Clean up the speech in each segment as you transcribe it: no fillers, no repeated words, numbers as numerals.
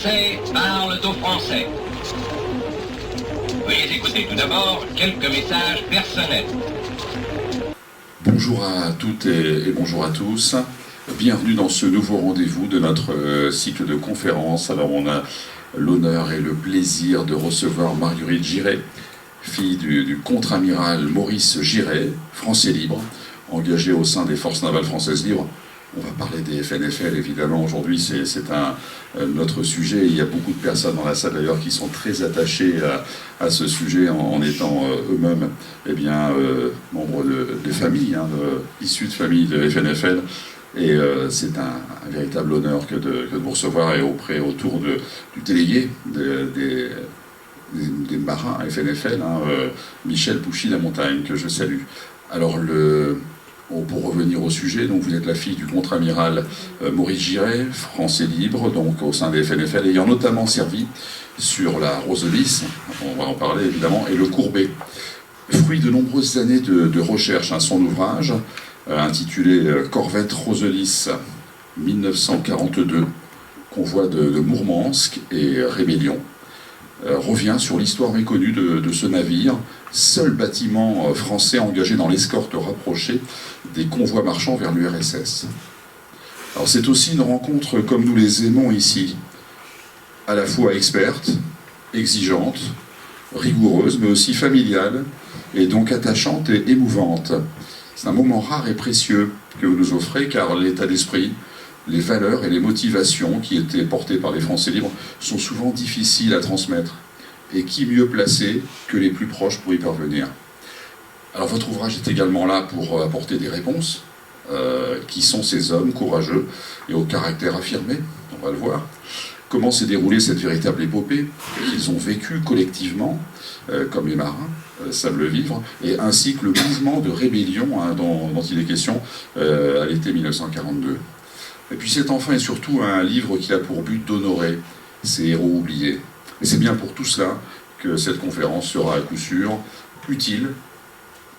Français parlent aux Français. Veuillez écouter tout d'abord quelques messages personnels. Bonjour à toutes et bonjour à tous. Bienvenue dans ce nouveau rendez-vous de notre cycle de conférences. Alors on a l'honneur et le plaisir de recevoir Marguerite Giret, fille du contre-amiral Maurice Giret, français libre, engagé au sein des forces navales françaises libres. On va parler des FNFL, évidemment, aujourd'hui, c'est notre sujet. Il y a beaucoup de personnes dans la salle, d'ailleurs, qui sont très attachées à ce sujet en étant eux-mêmes membres de familles, issus de familles de FNFL. Et c'est un véritable honneur que de vous recevoir et autour du délégué des marins FNFL, Michel Pouchy-Lamontagne, que je salue. Alors, pour revenir au sujet, donc vous êtes la fille du contre-amiral Maurice Giret, français libre, donc au sein des FNFL, ayant notamment servi sur la Roselis, on va en parler évidemment, et le Courbet. Fruit de nombreuses années de recherche, son ouvrage, intitulé Corvette Roselis 1942, convoi de Mourmansk et rébellion, revient sur l'histoire méconnue de ce navire, seul bâtiment français engagé dans l'escorte rapprochée des convois marchands vers l'URSS. Alors c'est aussi une rencontre comme nous les aimons ici, à la fois experte, exigeante, rigoureuse, mais aussi familiale, et donc attachante et émouvante. C'est un moment rare et précieux que vous nous offrez, car l'état d'esprit, les valeurs et les motivations qui étaient portées par les Français libres sont souvent difficiles à transmettre. Et qui mieux placé que les plus proches pour y parvenir? Alors votre ouvrage est également là pour apporter des réponses. Qui sont ces hommes courageux et au caractère affirmé? On va le voir. Comment s'est déroulée cette véritable épopée qu'ils ont vécue collectivement, comme les marins savent le vivre, et ainsi que le mouvement de rébellion dont il est question à l'été 1942. Et puis c'est enfin et surtout un livre qui a pour but d'honorer ces héros oubliés. Et c'est bien pour tout cela que cette conférence sera à coup sûr utile,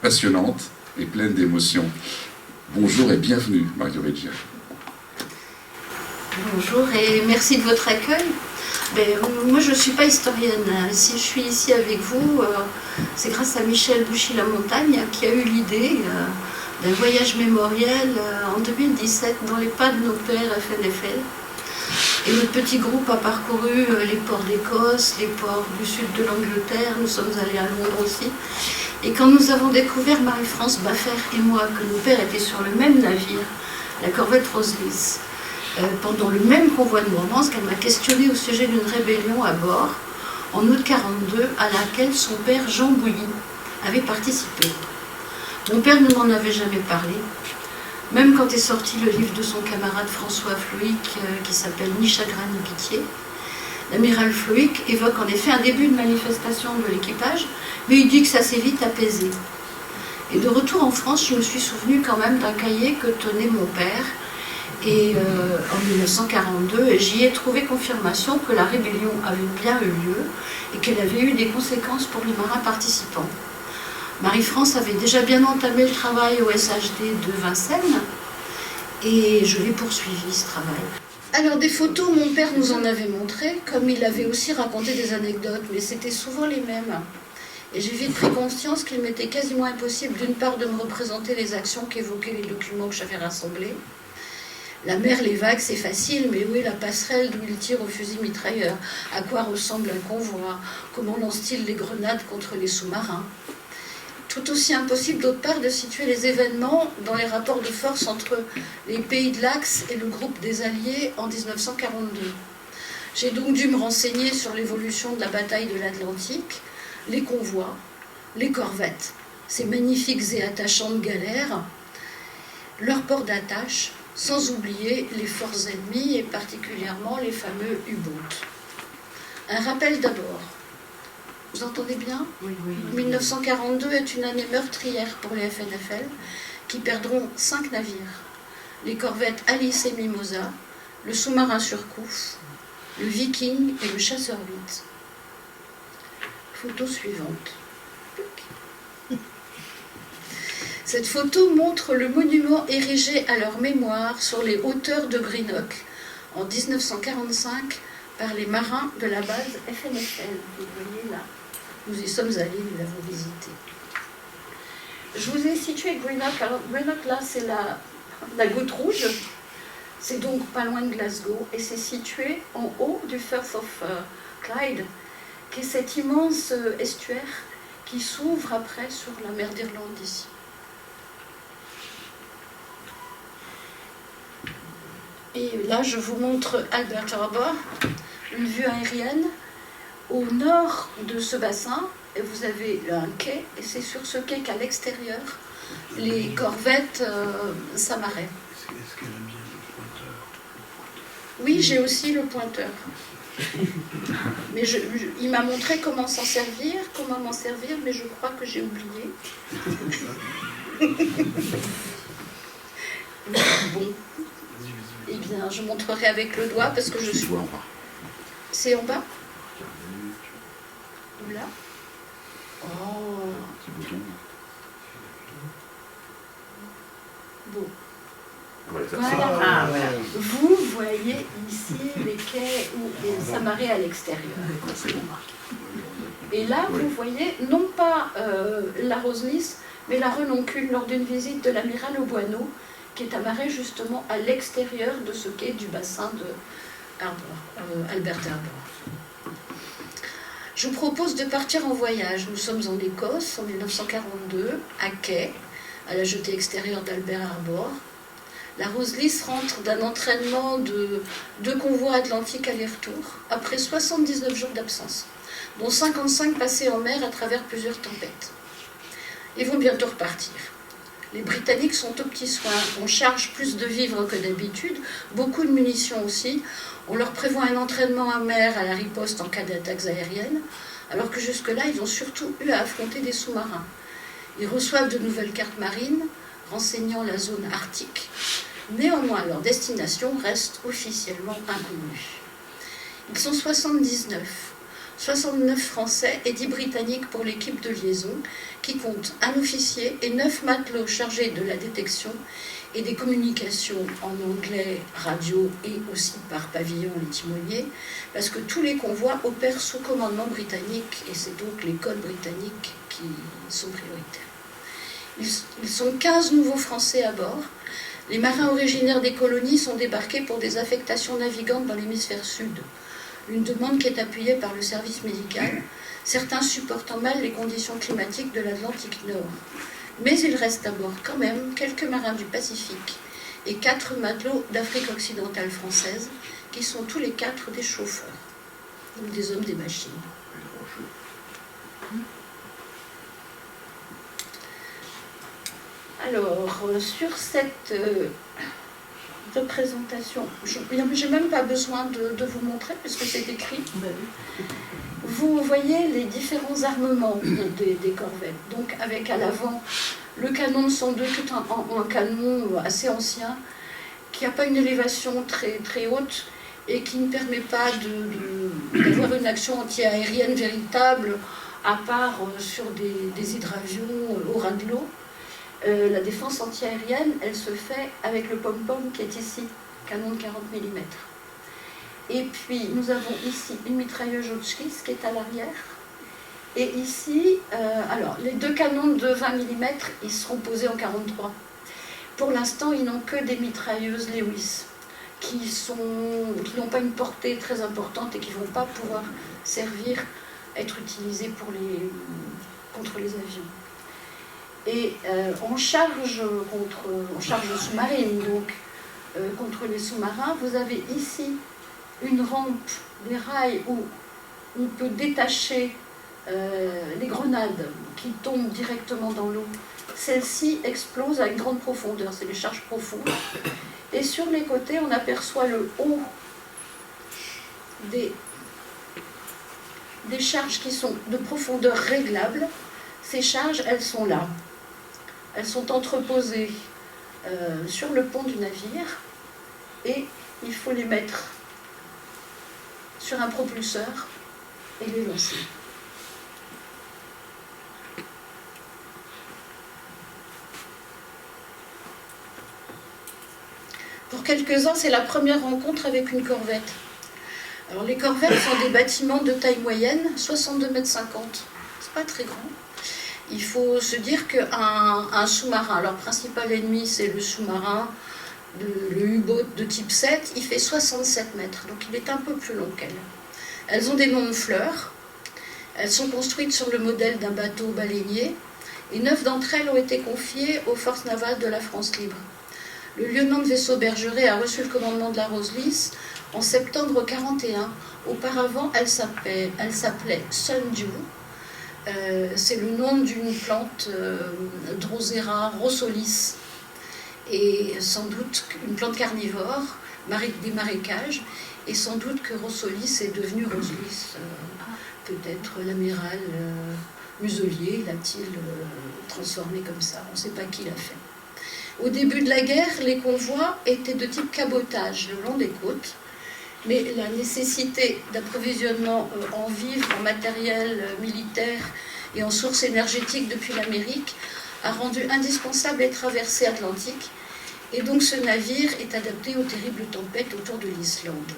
passionnante et pleine d'émotions. Bonjour et bienvenue, Marguerite Giret. Bonjour et merci de votre accueil. Moi je ne suis pas historienne. Si je suis ici avec vous, c'est grâce à Michel Pouchy-Lamontagne qui a eu l'idée d'un voyage mémoriel en 2017 dans les pas de nos pères FNFL. Et notre petit groupe a parcouru les ports d'Écosse, les ports du sud de l'Angleterre, nous sommes allés à Londres aussi. Et quand nous avons découvert, Marie-France Baffer et moi, que nos pères étaient sur le même navire, la corvette Roselis, pendant le même convoi de Mourmansk, elle m'a questionné au sujet d'une rébellion à bord, en août 1942, à laquelle son père Jean Bouilly avait participé. Mon père ne m'en avait jamais parlé. Même quand est sorti le livre de son camarade François Floïc, qui s'appelle Ni chagrin ni pitié, l'amiral Floïc évoque en effet un début de manifestation de l'équipage, mais il dit que ça s'est vite apaisé. Et de retour en France, je me suis souvenu quand même d'un cahier que tenait mon père, et en 1942, et j'y ai trouvé confirmation que la rébellion avait bien eu lieu, et qu'elle avait eu des conséquences pour les marins participants. Marie-France avait déjà bien entamé le travail au SHD de Vincennes et je l'ai poursuivi ce travail. Alors des photos, mon père nous en avait montré, comme il avait aussi raconté des anecdotes, mais c'était souvent les mêmes. Et j'ai vite pris conscience qu'il m'était quasiment impossible d'une part de me représenter les actions qu'évoquaient les documents que j'avais rassemblés. La mer, les vagues, c'est facile, mais où est la passerelle d'où il tire au fusil mitrailleur? À quoi ressemble un convoi? Comment lance-t-il les grenades contre les sous-marins? Tout aussi impossible d'autre part de situer les événements dans les rapports de force entre les pays de l'Axe et le groupe des Alliés en 1942. J'ai donc dû me renseigner sur l'évolution de la bataille de l'Atlantique, les convois, les corvettes, ces magnifiques et attachantes galères, leurs ports d'attache, sans oublier les forces ennemies et particulièrement les fameux U-boats. Un rappel d'abord. Vous entendez bien? Oui. 1942 est une année meurtrière pour les FNFL qui perdront 5 navires. Les corvettes Alice et Mimosa, le sous-marin Surcouf, le Viking et le chasseur 8. Photo suivante. Cette photo montre le monument érigé à leur mémoire sur les hauteurs de Greenock en 1945 par les marins de la base FNFL. Vous voyez là, nous y sommes allés, nous l'avons visité. Je vous ai situé Greenock. Alors Greenock, là, c'est la goutte rouge. C'est donc pas loin de Glasgow et c'est situé en haut du Firth of Clyde, qui est cet immense estuaire qui s'ouvre après sur la mer d'Irlande ici. Et là, je vous montre Albert Harbour, une vue aérienne. Au nord de ce bassin, vous avez un quai, et c'est sur ce quai qu'à l'extérieur, les corvettes s'amarraient. Est-ce qu'elle a bien le pointeur? Oui, j'ai aussi le pointeur. Mais il m'a montré comment s'en servir, mais je crois que j'ai oublié. Bon. Eh bien, je montrerai avec le doigt parce que je suis... C'est en bas? Ou là? Oh. Bon. Voilà. Ah, voilà. Vous voyez ici les quais où s'amarrer à l'extérieur. Et là, vous voyez non pas la Rose-Lys, mais la Renoncule lors d'une visite de l'amiral Auboineau, qui est amarré justement à l'extérieur de ce quai du bassin de Albert Harbour. Je vous propose de partir en voyage. Nous sommes en Écosse en 1942, à Quai, à la jetée extérieure d'Albert Harbour. La Rose-Lys rentre d'un entraînement de 2 convois atlantiques aller-retour, après 79 jours d'absence, dont 55 passés en mer à travers plusieurs tempêtes. Ils vont bientôt repartir. Les Britanniques sont aux petits soins. On charge plus de vivres que d'habitude, beaucoup de munitions aussi. On leur prévoit un entraînement en mer à la riposte en cas d'attaques aériennes, alors que jusque-là, ils ont surtout eu à affronter des sous-marins. Ils reçoivent de nouvelles cartes marines, renseignant la zone arctique. Néanmoins, leur destination reste officiellement inconnue. Ils sont 69 Français et 10 Britanniques pour l'équipe de liaison, qui compte un officier et 9 matelots chargés de la détection et des communications en anglais, radio et aussi par pavillon et timonier, parce que tous les convois opèrent sous commandement britannique et c'est donc les codes britanniques qui sont prioritaires. Ils sont 15 nouveaux Français à bord. Les marins originaires des colonies sont débarqués pour des affectations navigantes dans l'hémisphère sud. Une demande qui est appuyée par le service médical, certains supportant mal les conditions climatiques de l'Atlantique Nord. Mais il reste à bord quand même quelques marins du Pacifique et 4 matelots d'Afrique occidentale française, qui sont tous les 4 des chauffeurs, donc des hommes des machines. Alors, sur cette représentation, je n'ai même pas besoin de vous montrer, puisque c'est écrit. Vous voyez les différents armements des corvettes. Donc, avec à l'avant le canon de 102, qui est un canon assez ancien, qui n'a pas une élévation très, très haute et qui ne permet pas d'avoir une action anti-aérienne véritable, à part sur des hydravions au ras de l'eau. La défense anti-aérienne, elle se fait avec le pom-pom qui est ici, canon de 40 mm. Et puis, nous avons ici une mitrailleuse Hotchkiss qui est à l'arrière. Et ici, alors, les 2 canons de 20 mm, ils seront posés en 43. Pour l'instant, ils n'ont que des mitrailleuses Lewis, qui n'ont pas une portée très importante et qui ne vont pas pouvoir être utilisées contre les avions. Et en charge sous-marine, donc contre les sous-marins, vous avez ici une rampe, des rails où on peut détacher les grenades qui tombent directement dans l'eau. Celles-ci explosent à une grande profondeur, c'est les charges profondes. Et sur les côtés, on aperçoit le haut des charges qui sont de profondeur réglable. Ces charges, elles sont là. Elles sont entreposées sur le pont du navire et il faut les mettre sur un propulseur et les lancer. Pour quelques-uns, c'est la première rencontre avec une corvette. Alors les corvettes sont des bâtiments de taille moyenne, 62,50 mètres. C'est pas très grand. Il faut se dire qu'un sous-marin, leur principal ennemi c'est le sous-marin, le U-boat de type 7, il fait 67 mètres, donc il est un peu plus long qu'elles. Elles ont des noms de fleurs, elles sont construites sur le modèle d'un bateau baleinier, et 9 d'entre elles ont été confiées aux forces navales de la France libre. Le lieutenant de vaisseau Bergeret a reçu le commandement de la Rose-Lys en septembre 1941. Auparavant, elle s'appelait Sundew. C'est le nom d'une plante Drosera rossolis, et sans doute une plante carnivore, des marécages, et sans doute que rossolis est devenu Rose-Lys. Peut-être l'amiral Muselier l'a-t-il transformé comme ça, on ne sait pas qui l'a fait. Au début de la guerre, les convois étaient de type cabotage le long des côtes, mais la nécessité d'approvisionnement en vivres, en matériel militaire et en sources énergétiques depuis l'Amérique a rendu indispensable les traversées atlantiques, et donc ce navire est adapté aux terribles tempêtes autour de l'Islande.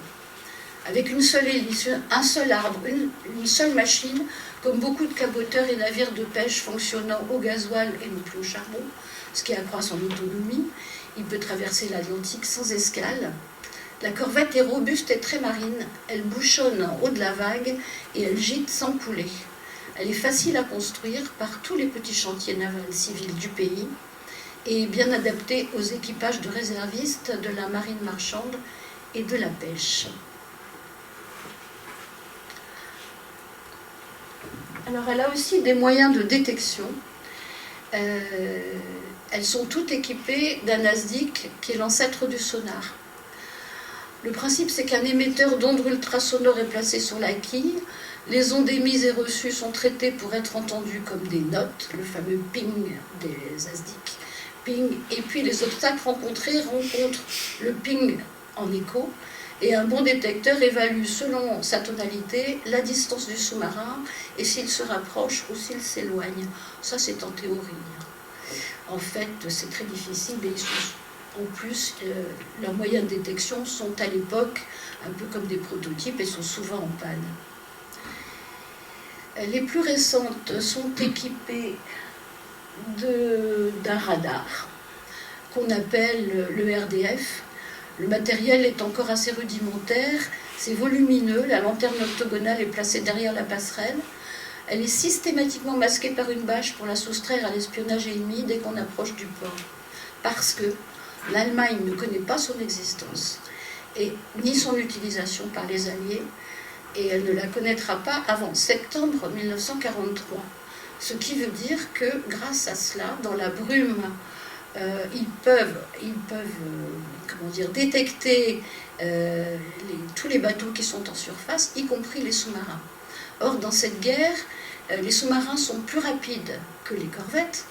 Avec une seule hélice, un seul arbre, une seule machine, comme beaucoup de caboteurs et navires de pêche fonctionnant au gasoil et non plus au charbon, ce qui accroît son autonomie, il peut traverser l'Atlantique sans escale. La corvette est robuste et très marine, elle bouchonne en haut de la vague et elle gîte sans couler. Elle est facile à construire par tous les petits chantiers navals civils du pays et bien adaptée aux équipages de réservistes de la marine marchande et de la pêche. Alors elle a aussi des moyens de détection. Elles sont toutes équipées d'un ASDIC qui est l'ancêtre du sonar. Le principe, c'est qu'un émetteur d'ondes ultrasonores est placé sur la quille. Les ondes émises et reçues sont traitées pour être entendues comme des notes, le fameux ping des ASDIC. Ping, et puis les obstacles rencontrés rencontrent le ping en écho, et un bon détecteur évalue selon sa tonalité la distance du sous-marin et s'il se rapproche ou s'il s'éloigne. Ça, c'est en théorie. En fait, c'est très difficile, mais en plus, leurs moyens de détection sont à l'époque un peu comme des prototypes et sont souvent en panne. Les plus récentes sont équipées d'un radar qu'on appelle le RDF. Le matériel est encore assez rudimentaire, c'est volumineux, la lanterne octogonale est placée derrière la passerelle. Elle est systématiquement masquée par une bâche pour la soustraire à l'espionnage ennemi dès qu'on approche du port. Parce que l'Allemagne ne connaît pas son existence, et ni son utilisation par les Alliés, et elle ne la connaîtra pas avant septembre 1943. Ce qui veut dire que grâce à cela, dans la brume, ils peuvent détecter tous les bateaux qui sont en surface, y compris les sous-marins. Or, dans cette guerre, les sous-marins sont plus rapides que les corvettes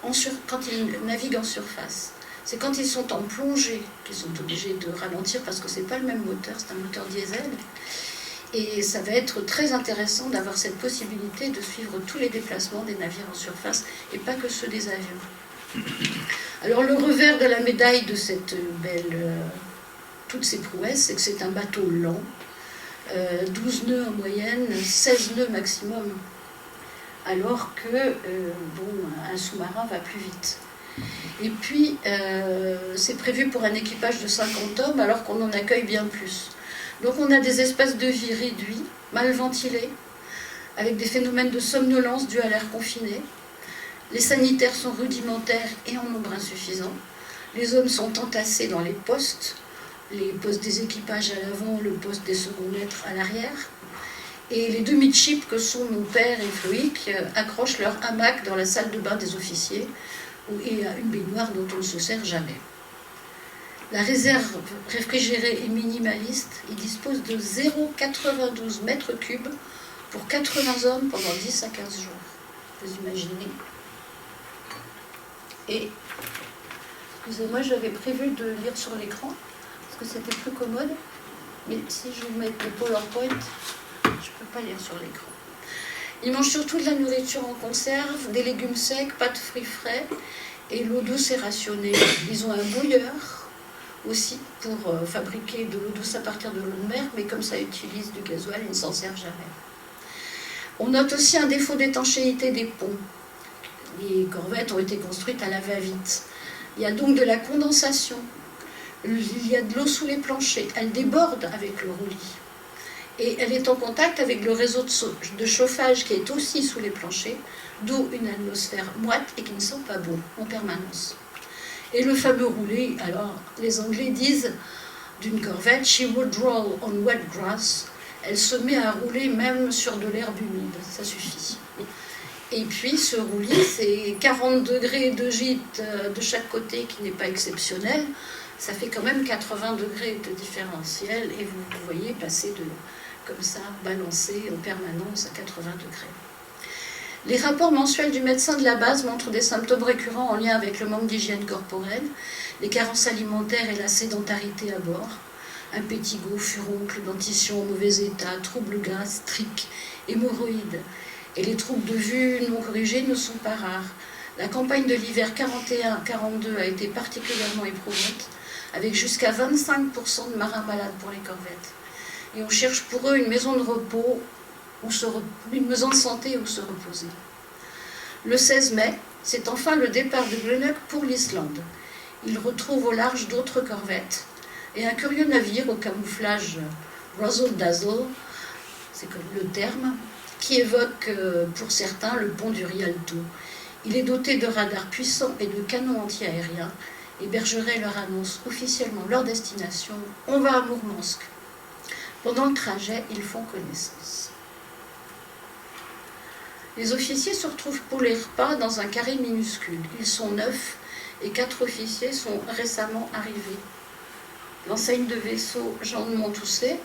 quand ils naviguent en surface. C'est quand ils sont en plongée qu'ils sont obligés de ralentir parce que ce n'est pas le même moteur, c'est un moteur diesel. Et ça va être très intéressant d'avoir cette possibilité de suivre tous les déplacements des navires en surface et pas que ceux des avions. Alors le revers de la médaille de toutes ces prouesses, c'est que c'est un bateau lent, 12 nœuds en moyenne, 16 nœuds maximum, alors que un sous-marin va plus vite. Et puis, c'est prévu pour un équipage de 50 hommes, alors qu'on en accueille bien plus. Donc on a des espaces de vie réduits, mal ventilés, avec des phénomènes de somnolence dus à l'air confiné. Les sanitaires sont rudimentaires et en nombre insuffisant. Les hommes sont entassés dans les postes des équipages à l'avant, le poste des seconds maîtres à l'arrière. Et les deux midship que sont mon père et Floïc accrochent leur hamac dans la salle de bain des officiers et à une baignoire dont on ne se sert jamais. La réserve réfrigérée est minimaliste. Il dispose de 0,92 mètres cubes pour 80 hommes pendant 10 à 15 jours. Vous imaginez. Et, excusez-moi, j'avais prévu de lire sur l'écran, parce que c'était plus commode. Mais si je vous mets le PowerPoint, je ne peux pas lire sur l'écran. Ils mangent surtout de la nourriture en conserve, des légumes secs, pas de fruits frais, et l'eau douce est rationnée. Ils ont un bouilleur aussi pour fabriquer de l'eau douce à partir de l'eau de mer, mais comme ça utilise du gasoil, ils ne s'en servent jamais. On note aussi un défaut d'étanchéité des ponts. Les corvettes ont été construites à la va-vite. Il y a donc de la condensation. Il y a de l'eau sous les planchers. Elle déborde avec le roulis. Et elle est en contact avec le réseau de chauffage qui est aussi sous les planchers, d'où une atmosphère moite et qui ne sent pas bon en permanence. Et le fameux roulis, alors les Anglais disent d'une corvette « She would roll on wet grass ». Elle se met à rouler même sur de l'herbe humide, ça suffit. Et puis ce roulis, c'est 40 degrés de gîte de chaque côté qui n'est pas exceptionnel. Ça fait quand même 80 degrés de différentiel et vous voyez passer comme ça, balancer en permanence à 80 degrés. Les rapports mensuels du médecin de la base montrent des symptômes récurrents en lien avec le manque d'hygiène corporelle, les carences alimentaires et la sédentarité à bord, impétigo, furoncle, dentition en mauvais état, troubles gastriques, hémorroïdes. Et les troubles de vue non corrigés ne sont pas rares. La campagne de l'hiver 41-42 a été particulièrement éprouvante, avec jusqu'à 25% de marins malades pour les corvettes. Et on cherche pour eux une maison de repos, une maison de santé où se reposer. Le 16 mai, c'est enfin le départ de Greenock pour l'Islande. Il retrouve au large d'autres corvettes et un curieux navire au camouflage Razzle Dazzle, c'est comme le terme, qui évoque pour certains le pont du Rialto. Il est doté de radars puissants et de canons anti-aériens. Et Bergeret leur annonce officiellement leur destination. On va à Mourmansk. Pendant le trajet, ils font connaissance. Les officiers se retrouvent pour les repas dans un carré minuscule. Ils sont 9 et 4 officiers sont récemment arrivés. L'enseigne de vaisseau Jean de Montousset,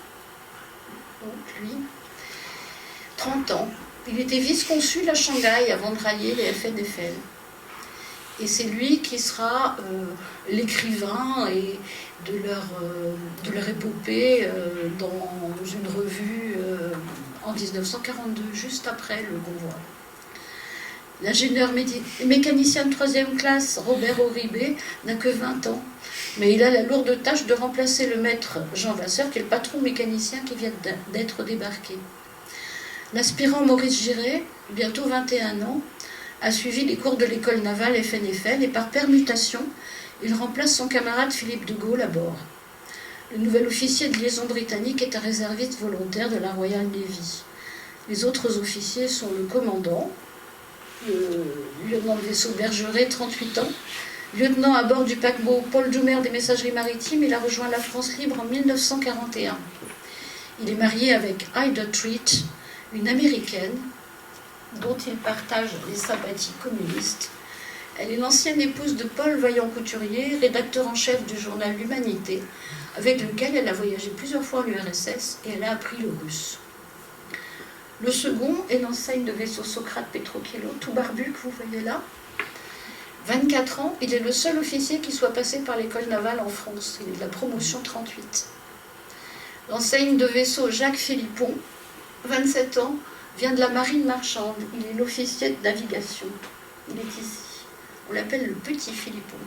donc lui, 30 ans. Il était vice-consul à Shanghai avant de railler les FNFL. Et c'est lui qui sera l'écrivain et de leur épopée dans une revue en 1942, juste après le convoi. L'ingénieur mécanicien de 3e classe, Robert Auribé, n'a que 20 ans, mais il a la lourde tâche de remplacer le maître Jean Vasseur, qui est le patron mécanicien qui vient d'être débarqué. L'aspirant Maurice Giret, bientôt 21 ans, a suivi les cours de l'école navale FNFL et par permutation, il remplace son camarade Philippe de Gaulle à bord. Le nouvel officier de liaison britannique est un réserviste volontaire de la Royal Navy. Les autres officiers sont le commandant, le lieutenant de vaisseau Bergeret, 38 ans, lieutenant à bord du paquebot Paul Doumer des messageries maritimes. Il a rejoint la France libre en 1941. Il est marié avec Ida Treat, une américaine dont il partage les sympathies communistes. Elle est l'ancienne épouse de Paul Vaillant-Couturier, rédacteur en chef du journal L'Humanité, avec lequel elle a voyagé plusieurs fois en URSS et elle a appris le russe. Le second est l'enseigne de vaisseau Socrate Petrokilo, tout barbu que vous voyez là. 24 ans, il est le seul officier qui soit passé par l'école navale en France. Il est de la promotion 38. L'enseigne de vaisseau Jacques Philippon, 27 ans, vient de la marine marchande. Il est l'officier de navigation. Il est ici. On l'appelle le petit Philippon.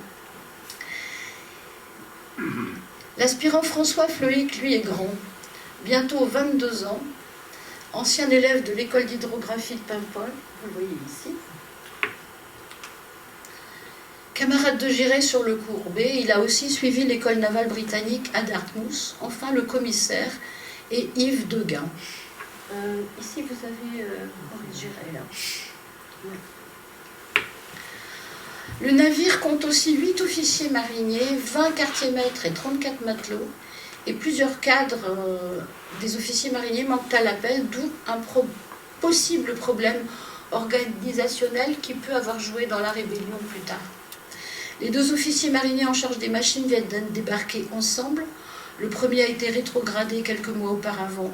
L'aspirant François Floïc, lui, est grand. Bientôt 22 ans. Ancien élève de l'école d'hydrographie de Paimpol. Vous le voyez ici. Camarade de Giret sur le Courbet, il a aussi suivi l'école navale britannique à Dartmouth. Enfin, le commissaire est Yves Deguin. Ici, vous avez Maurice Giret, là. Ouais. Le navire compte aussi 8 officiers mariniers, 20 quartiers-maîtres et 34 matelots. Et plusieurs cadres des officiers mariniers manquent à l'appel, d'où un possible problème organisationnel qui peut avoir joué dans la rébellion plus tard. Les 2 officiers mariniers en charge des machines viennent débarquer ensemble. Le premier a été rétrogradé quelques mois auparavant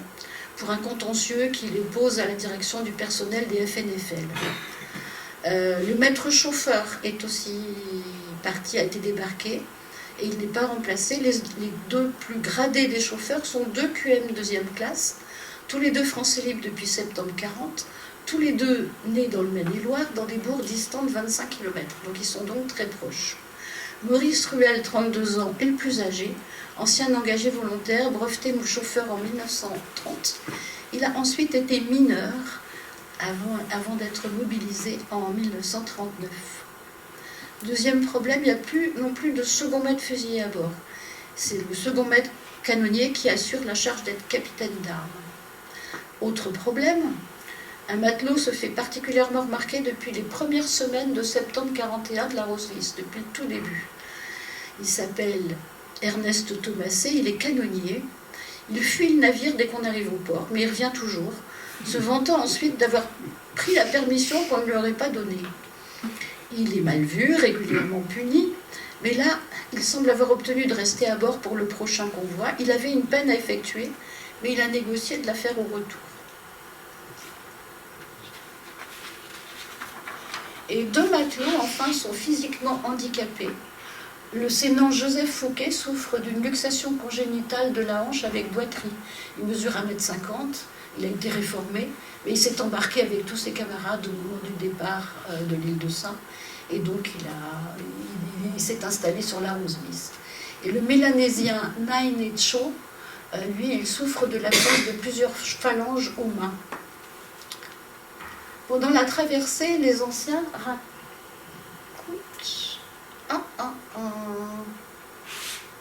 pour un contentieux qui les pose à la direction du personnel des FNFL. Le maître chauffeur est aussi parti, a été débarqué, et il n'est pas remplacé. Les 2 plus gradés des chauffeurs sont 2 QM 2e classe, tous les 2 français libres depuis septembre 40, tous les 2 nés dans le Maine-et-Loire, dans des bourgs distants de 25 km, donc ils sont donc très proches. Maurice Ruel, 32 ans, est le plus âgé, ancien engagé volontaire, breveté chauffeur en 1930. Il a ensuite été mineur avant d'être mobilisé en 1939. Deuxième problème, il n'y a plus non plus de second maître fusilier à bord. C'est le second maître canonnier qui assure la charge d'être capitaine d'armes. Autre problème, un matelot se fait particulièrement remarquer depuis les premières semaines de septembre 1941 de la Rose-Lys, depuis le tout début. Il s'appelle Ernest Thomassé, il est canonnier. Il fuit le navire dès qu'on arrive au port, mais il revient toujours, se vantant ensuite d'avoir pris la permission qu'on ne lui aurait pas donnée. Il est mal vu, régulièrement puni, mais là, il semble avoir obtenu de rester à bord pour le prochain convoi. Il avait une peine à effectuer, mais il a négocié de la faire au retour. Et 2 matelots, enfin, sont physiquement handicapés. Le sénant Joseph Fouquet souffre d'une luxation congénitale de la hanche avec boiterie. Il mesure 1,50 m, il a été réformé, mais il s'est embarqué avec tous ses camarades au moment du départ de l'île de Sein, et donc il s'est installé sur la Rose-Lys. Et le mélanésien Nain Cho, lui, il souffre de la perte de plusieurs phalanges aux mains. Pendant la traversée, les anciens racontent...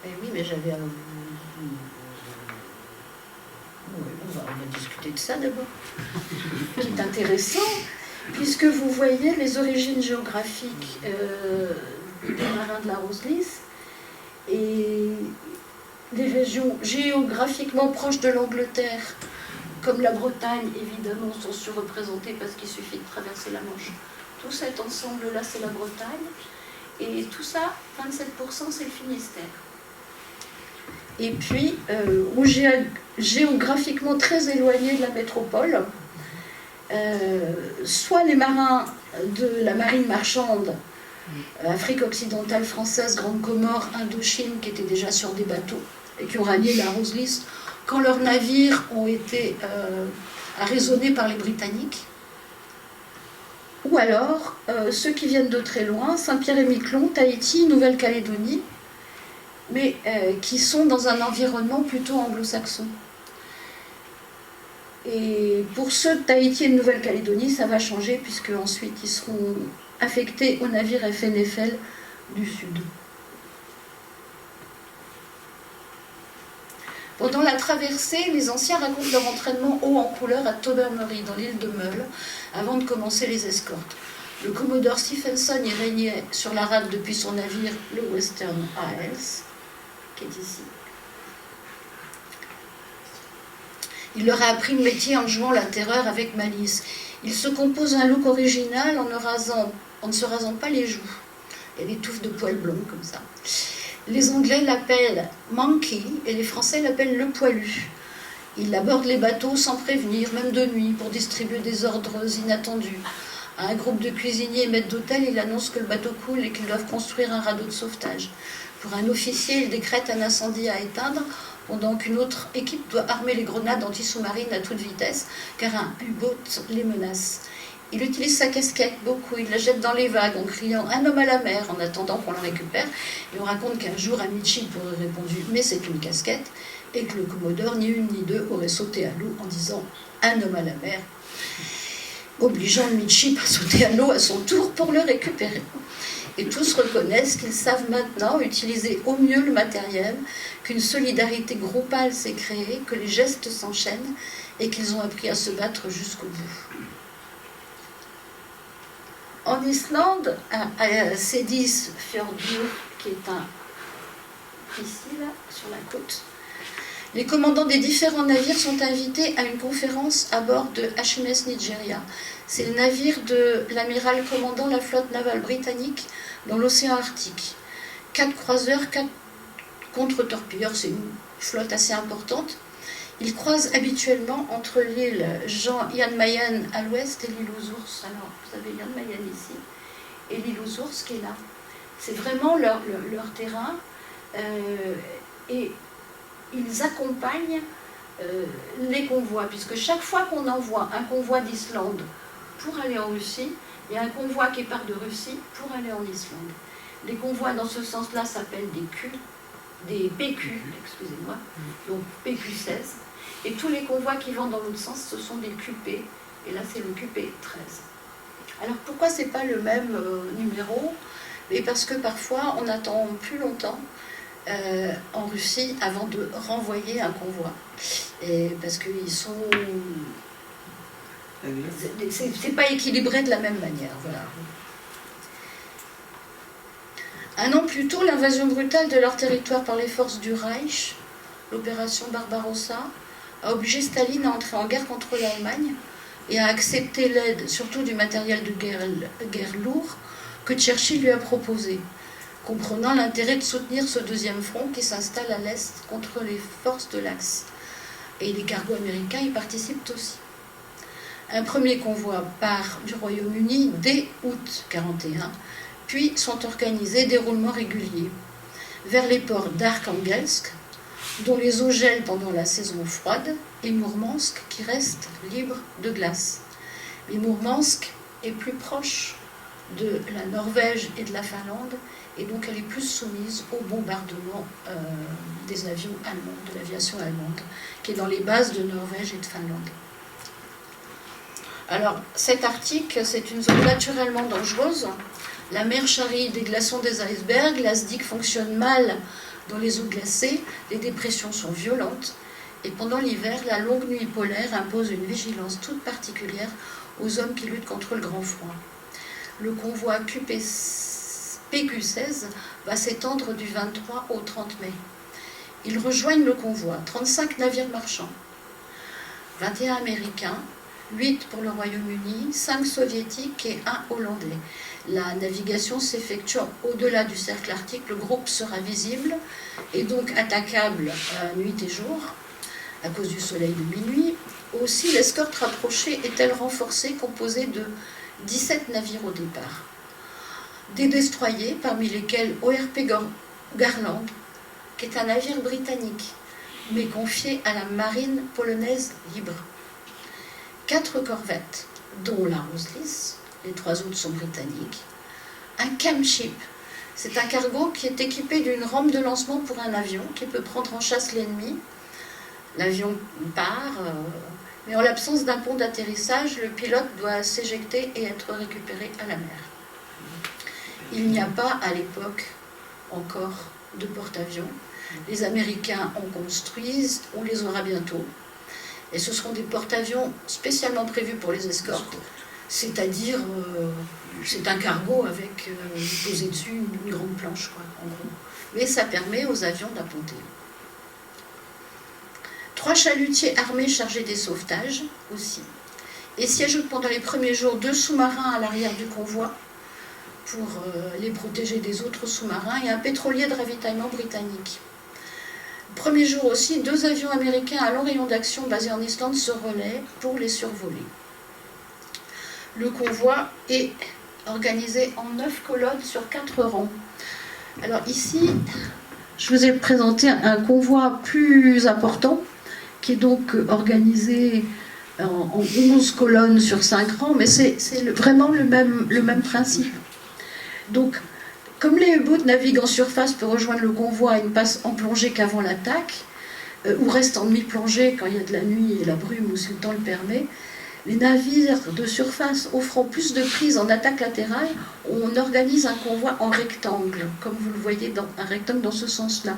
Eh oui, mais j'avais... on va discuter de ça d'abord, qui est intéressant, puisque vous voyez les origines géographiques des marins de la Rose-Lys, et les régions géographiquement proches de l'Angleterre, comme la Bretagne, évidemment, sont surreprésentées parce qu'il suffit de traverser la Manche. Tout cet ensemble-là, c'est la Bretagne. Et tout ça, 27%, c'est le Finistère. Et puis, géographiquement très éloigné de la métropole, soit les marins de la marine marchande, Afrique occidentale française, Grande Comore, Indochine, qui étaient déjà sur des bateaux et qui ont rallié la Rose-Lys, quand leurs navires ont été arraisonnés par les Britanniques, ou alors ceux qui viennent de très loin, Saint-Pierre-et-Miquelon, Tahiti, Nouvelle-Calédonie, mais qui sont dans un environnement plutôt anglo-saxon. Et pour ceux de Tahiti et de Nouvelle-Calédonie, ça va changer, puisque ensuite ils seront affectés au navire FNFL du Sud. Pendant la traversée, les anciens racontent leur entraînement haut en couleur à Tobermory, dans l'île de Mull, avant de commencer les escortes. Le commodore Stephenson y régnait sur la rade depuis son navire, le Western Isles, qui est ici. Il leur a appris le métier en jouant la terreur avec malice. Il se compose un look original en ne se rasant pas les joues. Il y a des touffes de poils blonds comme ça. Les Anglais l'appellent Monkey et les Français l'appellent le poilu. Il aborde les bateaux sans prévenir, même de nuit, pour distribuer des ordres inattendus. À un groupe de cuisiniers et maîtres d'hôtel, il annonce que le bateau coule et qu'ils doivent construire un radeau de sauvetage. Pour un officier, il décrète un incendie à éteindre, pendant qu'une autre équipe doit armer les grenades anti-sous-marines à toute vitesse, car un U-boat les menace. Il utilise sa casquette beaucoup, il la jette dans les vagues en criant « Un homme à la mer » en attendant qu'on la récupère. Et on raconte qu'un jour, un midship aurait répondu « Mais c'est une casquette » et que le commodore, ni une ni deux, aurait sauté à l'eau en disant « Un homme à la mer », obligeant le midship à sauter à l'eau à son tour pour le récupérer. Et tous reconnaissent qu'ils savent maintenant utiliser au mieux le matériel, qu'une solidarité groupale s'est créée, que les gestes s'enchaînent et qu'ils ont appris à se battre jusqu'au bout. En Islande, à Cedis Fjordur, qui est ici, là, sur la côte, les commandants des différents navires sont invités à une conférence à bord de HMS Nigeria. C'est le navire de l'amiral commandant la flotte navale britannique dans l'océan Arctique. 4 croiseurs, 4 contre-torpilleurs, c'est une flotte assez importante. Ils croisent habituellement entre l'île Jan Mayen à l'ouest et l'île aux ours. Alors, vous avez Jan Mayen ici, et l'île aux ours qui est là. C'est vraiment leur terrain, et ils accompagnent les convois, puisque chaque fois qu'on envoie un convoi d'Islande pour aller en Russie, il y a un convoi qui part de Russie pour aller en Islande. Les convois dans ce sens-là s'appellent des PQ, excusez-moi, donc PQ16. Et tous les convois qui vont dans l'autre sens, ce sont des QP. Et là, c'est le QP13. Alors pourquoi c'est pas le même numéro? Et parce que parfois, on attend plus longtemps en Russie avant de renvoyer un convoi. Et parce qu'ils sont... C'est pas équilibré de la même manière. Voilà. Un an plus tôt, l'invasion brutale de leur territoire par les forces du Reich, l'opération Barbarossa, a obligé Staline à entrer en guerre contre l'Allemagne et à accepter l'aide, surtout du matériel de guerre lourd, que Churchill lui a proposé, comprenant l'intérêt de soutenir ce deuxième front qui s'installe à l'Est contre les forces de l'Axe. Et les cargos américains y participent aussi. Un premier convoi part du Royaume-Uni dès août 1941, puis sont organisés des roulements réguliers vers les ports d'Arkhangelsk, dont les eaux gèlent pendant la saison froide, et Mourmansk qui reste libre de glace. Mais Mourmansk est plus proche de la Norvège et de la Finlande, et donc elle est plus soumise au bombardement des avions allemands, de l'aviation allemande, qui est dans les bases de Norvège et de Finlande. Alors, cet Arctique, c'est une zone naturellement dangereuse. La mer charrie des glaçons des icebergs, l'Asdic fonctionne mal dans les eaux glacées, les dépressions sont violentes, et pendant l'hiver, la longue nuit polaire impose une vigilance toute particulière aux hommes qui luttent contre le grand froid. Le convoi PQ16 va s'étendre du 23 au 30 mai. Ils rejoignent le convoi, 35 navires marchands, 21 américains, 8 pour le Royaume-Uni, 5 soviétiques et 1 hollandais. La navigation s'effectuant au-delà du cercle arctique, le groupe sera visible et donc attaquable nuit et jour à cause du soleil de minuit. Aussi, l'escorte rapprochée est-elle renforcée, composée de 17 navires au départ. Des destroyers, parmi lesquels ORP Garland, qui est un navire britannique, mais confié à la marine polonaise libre. 4 corvettes, dont la Roslis, les 3 autres sont britanniques. Un camship, c'est un cargo qui est équipé d'une rampe de lancement pour un avion qui peut prendre en chasse l'ennemi. L'avion part, mais en l'absence d'un pont d'atterrissage, le pilote doit s'éjecter et être récupéré à la mer. Il n'y a pas à l'époque encore de porte-avions. Les Américains en construisent, on les aura bientôt. Et ce seront des porte-avions spécialement prévus pour les escortes, c'est-à-dire c'est un cargo avec posé dessus une grande planche, quoi, en gros. Mais ça permet aux avions d'apponter. 3 chalutiers armés chargés des sauvetages aussi. Et s'y ajoutent pendant les premiers jours 2 sous-marins à l'arrière du convoi pour les protéger des autres sous-marins et un pétrolier de ravitaillement britannique. Premier jour aussi, 2 avions américains à long rayon d'action basés en Islande se relaient pour les survoler. Le convoi est organisé en 9 colonnes sur 4 rangs. Alors ici, je vous ai présenté un convoi plus important, qui est donc organisé en 11 colonnes sur 5 rangs, mais c'est vraiment le même principe. Donc, comme les U-boats naviguent en surface pour rejoindre le convoi et ne passent en plongée qu'avant l'attaque, ou restent en demi-plongée quand il y a de la nuit et la brume ou si le temps le permet, les navires de surface offrant plus de prises en attaque latérale, on organise un convoi en rectangle, comme vous le voyez, un rectangle dans ce sens-là.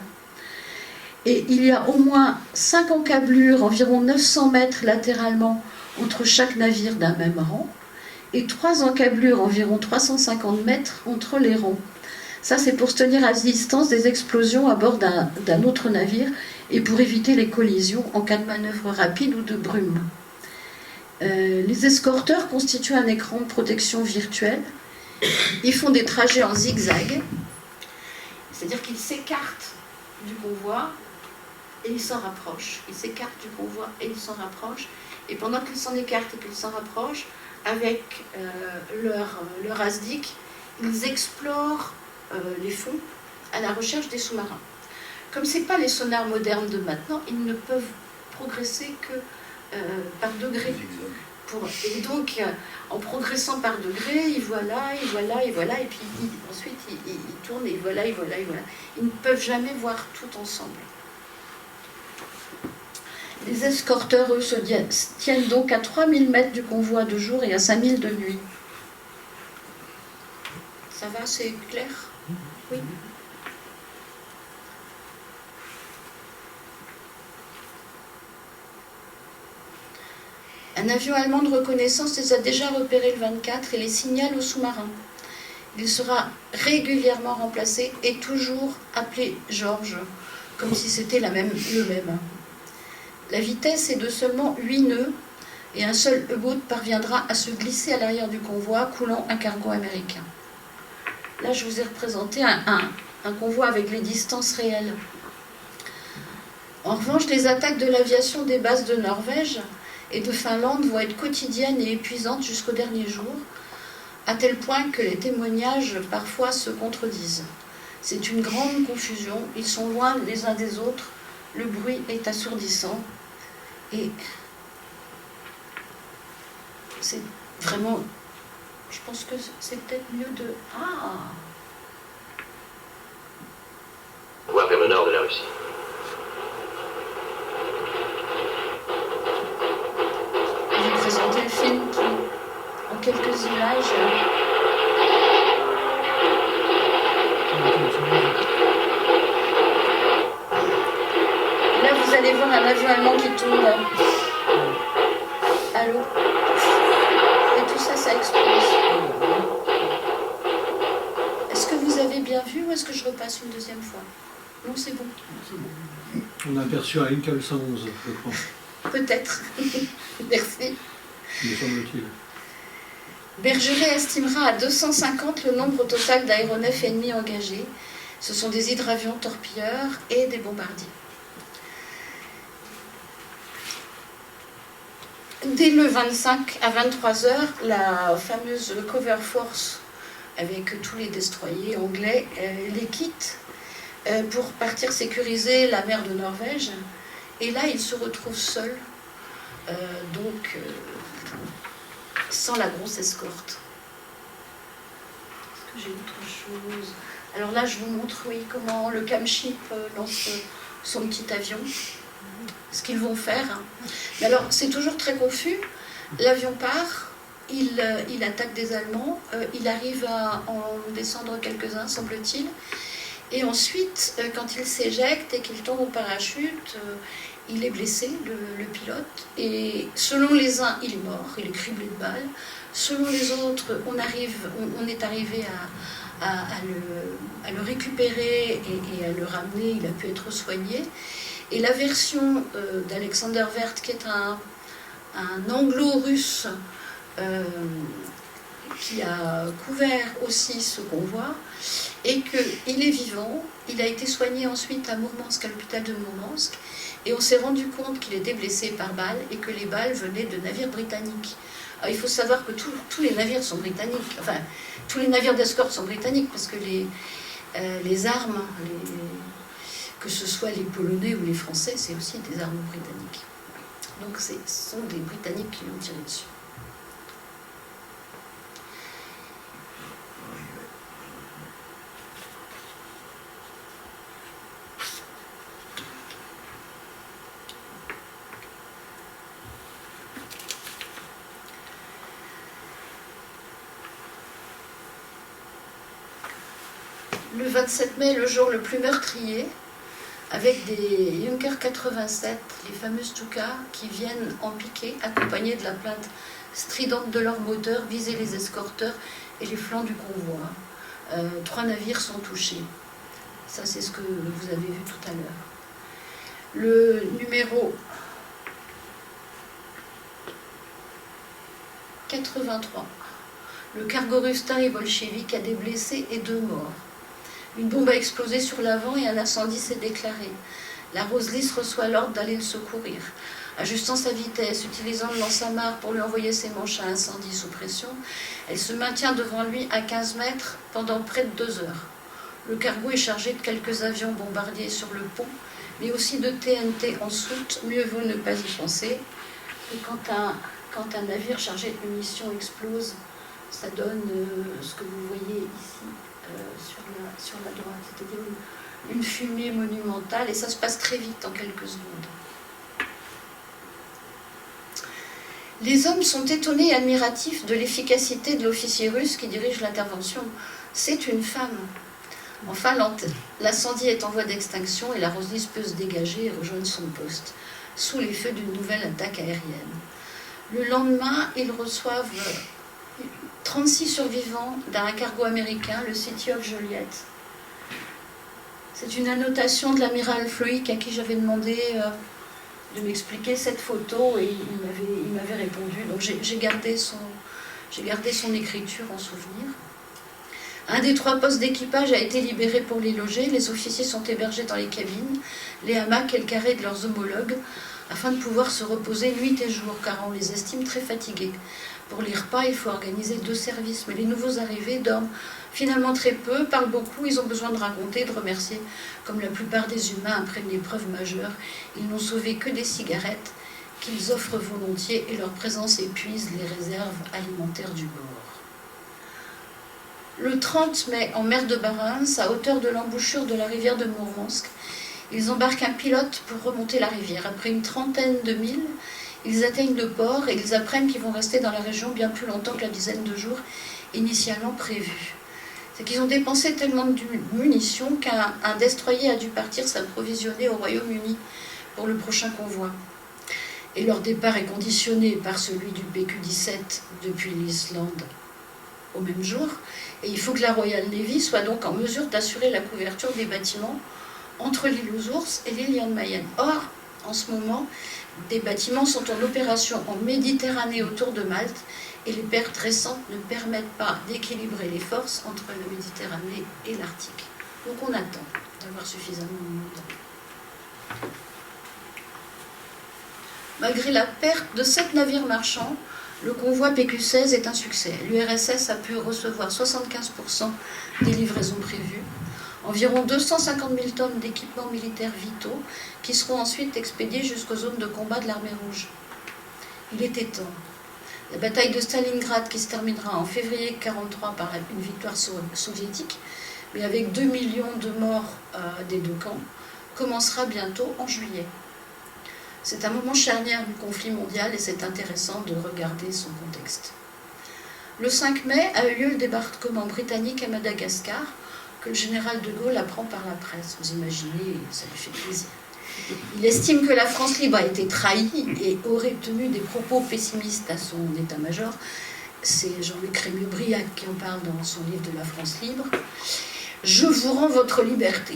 Et il y a au moins 5 encablures, environ 900 mètres latéralement, entre chaque navire d'un même rang, et 3 encablures, environ 350 mètres, entre les rangs. Ça, c'est pour se tenir à distance des explosions à bord d'un autre navire et pour éviter les collisions en cas de manœuvre rapide ou de brume. Les escorteurs constituent un écran de protection virtuel. Ils font des trajets en zigzag, c'est-à-dire qu'ils s'écartent du convoi et ils s'en rapprochent. Ils s'écartent du convoi et ils s'en rapprochent. Et pendant qu'ils s'en écartent et qu'ils s'en rapprochent, avec leur ASDIC, ils explorent les fonds à la recherche des sous-marins. Comme ce n'est pas les sonars modernes de maintenant, ils ne peuvent progresser que par degrés Et donc, en progressant par degrés, il voit là, il voit là, il voit là, et puis ensuite il tourne, et il voit là, il voit là, il voit là. Ils ne peuvent jamais voir tout ensemble. Les escorteurs, eux, se tiennent donc à 3000 mètres du convoi de jour et à 5000 de nuit. Ça va, c'est clair? Oui. Un avion allemand de reconnaissance les a déjà repérés le 24 et les signale aux sous-marins. Il sera régulièrement remplacé et toujours appelé Georges, comme si c'était le même. La vitesse est de seulement 8 nœuds et un seul U-boat parviendra à se glisser à l'arrière du convoi, coulant un cargo américain. Là, je vous ai représenté un convoi avec les distances réelles. En revanche, les attaques de l'aviation des bases de Norvège et de Finlande vont être quotidiennes et épuisantes jusqu'au dernier jour, à tel point que les témoignages parfois se contredisent. C'est une grande confusion, ils sont loin les uns des autres, le bruit est assourdissant, et c'est vraiment... Je pense que c'est peut-être mieux de... Ah! Voir vers le nord de la Russie. Je vais présenter le film qui, en quelques images... Là, vous allez voir un avion allemand qui tombe à l'eau. Et tout ça, ça explose. Est-ce que vous avez bien vu ou est-ce que je repasse une deuxième fois? Non, c'est bon. On a aperçu à Incal 111, je crois. Peut-être. Merci. Me semble-t-il. Bergeret estimera à 250 le nombre total d'aéronefs ennemis engagés. Ce sont des hydravions torpilleurs et des bombardiers. Dès le 25 à 23h, la fameuse Cover Force, avec tous les destroyers anglais, les quitte pour partir sécuriser la mer de Norvège. Et là, ils se retrouvent seuls, sans la grosse escorte. Est-ce que j'ai autre chose? Alors là, je vous montre, oui, comment le Camship lance son petit avion. Ce qu'ils vont faire. Mais alors, c'est toujours très confus. L'avion part, il attaque des Allemands, il arrive à en descendre quelques-uns, semble-t-il. Et ensuite, quand il s'éjecte et qu'il tombe au parachute, il est blessé, le pilote. Et selon les uns, il est mort, il est criblé de balles. Selon les autres, on est arrivé à le récupérer et à le ramener, il a pu être soigné. Et la version d'Alexander Werth, qui est un anglo-russe qui a couvert aussi ce convoi, et qu'il est vivant, il a été soigné ensuite à Mourmansk, à l'hôpital de Mourmansk, et on s'est rendu compte qu'il était blessé par balles et que les balles venaient de navires britanniques. Alors, il faut savoir que tous les navires sont britanniques, enfin, tous les navires d'escorte sont britanniques, parce que les armes, que ce soit les Polonais ou les Français, c'est aussi des armes britanniques. Donc ce sont des Britanniques qui l'ont tiré dessus. Le 27 mai, le jour le plus meurtrier, avec des Junker 87, les fameux Stuka, qui viennent en piqué, accompagnés de la plainte stridente de leurs moteurs, viser les escorteurs et les flancs du convoi. 3 navires sont touchés. Ça, c'est ce que vous avez vu tout à l'heure. Le numéro 83. Le cargo russe Stary Bolchevic a des blessés et 2 morts. Une bombe a explosé sur l'avant et un incendie s'est déclaré. La Rose Lys reçoit l'ordre d'aller le secourir. Ajustant sa vitesse, utilisant le lance-amarre pour lui envoyer ses manches à incendie sous pression, elle se maintient devant lui à 15 mètres pendant près de 2 heures. Le cargo est chargé de quelques avions bombardiers sur le pont, mais aussi de TNT en soute, mieux vaut ne pas y penser. Et quand quand un navire chargé de munitions explose, ça donne ce que vous voyez ici sur la droite, c'est-à-dire une fumée monumentale, et ça se passe très vite, en quelques secondes. Les hommes sont étonnés et admiratifs de l'efficacité de l'officier russe qui dirige l'intervention. C'est une femme. Enfin, l'incendie est en voie d'extinction et la Rose-Lys peut se dégager et rejoindre son poste, sous les feux d'une nouvelle attaque aérienne. Le lendemain, ils reçoivent 36 survivants d'un cargo américain, le City of Joliet. C'est une annotation de l'amiral Floïc à qui j'avais demandé de m'expliquer cette photo et il m'avait répondu. Donc j'ai gardé son écriture en souvenir. Un des 3 postes d'équipage a été libéré pour les loger. Les officiers sont hébergés dans les cabines, les hamacs et le carré de leurs homologues, afin de pouvoir se reposer nuit et jour, car on les estime très fatigués. Pour les repas, il faut organiser 2 services, mais les nouveaux arrivés dorment finalement très peu, parlent beaucoup, ils ont besoin de raconter, de remercier. Comme la plupart des humains, après une épreuve majeure, ils n'ont sauvé que des cigarettes qu'ils offrent volontiers et leur présence épuise les réserves alimentaires du bord. Le 30 mai, en mer de Barents, à hauteur de l'embouchure de la rivière de Mourmansk, ils embarquent un pilote pour remonter la rivière. Après une trentaine de milles, ils atteignent le port et ils apprennent qu'ils vont rester dans la région bien plus longtemps que la dizaine de jours initialement prévue. C'est qu'ils ont dépensé tellement de munitions qu'un destroyer a dû partir s'approvisionner au Royaume-Uni pour le prochain convoi. Et leur départ est conditionné par celui du PQ-17 depuis l'Islande au même jour. Et il faut que la Royal Navy soit donc en mesure d'assurer la couverture des bâtiments entre l'île aux ours et l'île Jan Mayen. Or, en ce moment, des bâtiments sont en opération en Méditerranée autour de Malte et les pertes récentes ne permettent pas d'équilibrer les forces entre la Méditerranée et l'Arctique. Donc on attend d'avoir suffisamment de monde. Malgré la perte de 7 navires marchands, le convoi PQ-16 est un succès. L'URSS a pu recevoir 75% des livraisons prévues, environ 250 000 tonnes d'équipements militaires vitaux qui seront ensuite expédiés jusqu'aux zones de combat de l'armée rouge. Il était temps. La bataille de Stalingrad, qui se terminera en février 1943 par une victoire soviétique, mais avec 2 millions de morts des 2 camps, commencera bientôt en juillet. C'est un moment charnière du conflit mondial et c'est intéressant de regarder son contexte. Le 5 mai a eu lieu le débarquement britannique à Madagascar, que le général de Gaulle apprend par la presse. Vous imaginez, ça lui fait plaisir. Il estime que la France libre a été trahie et aurait tenu des propos pessimistes à son état-major. C'est Jean-Luc Rémy-Briac qui en parle dans son livre de la France libre. « Je vous rends votre liberté.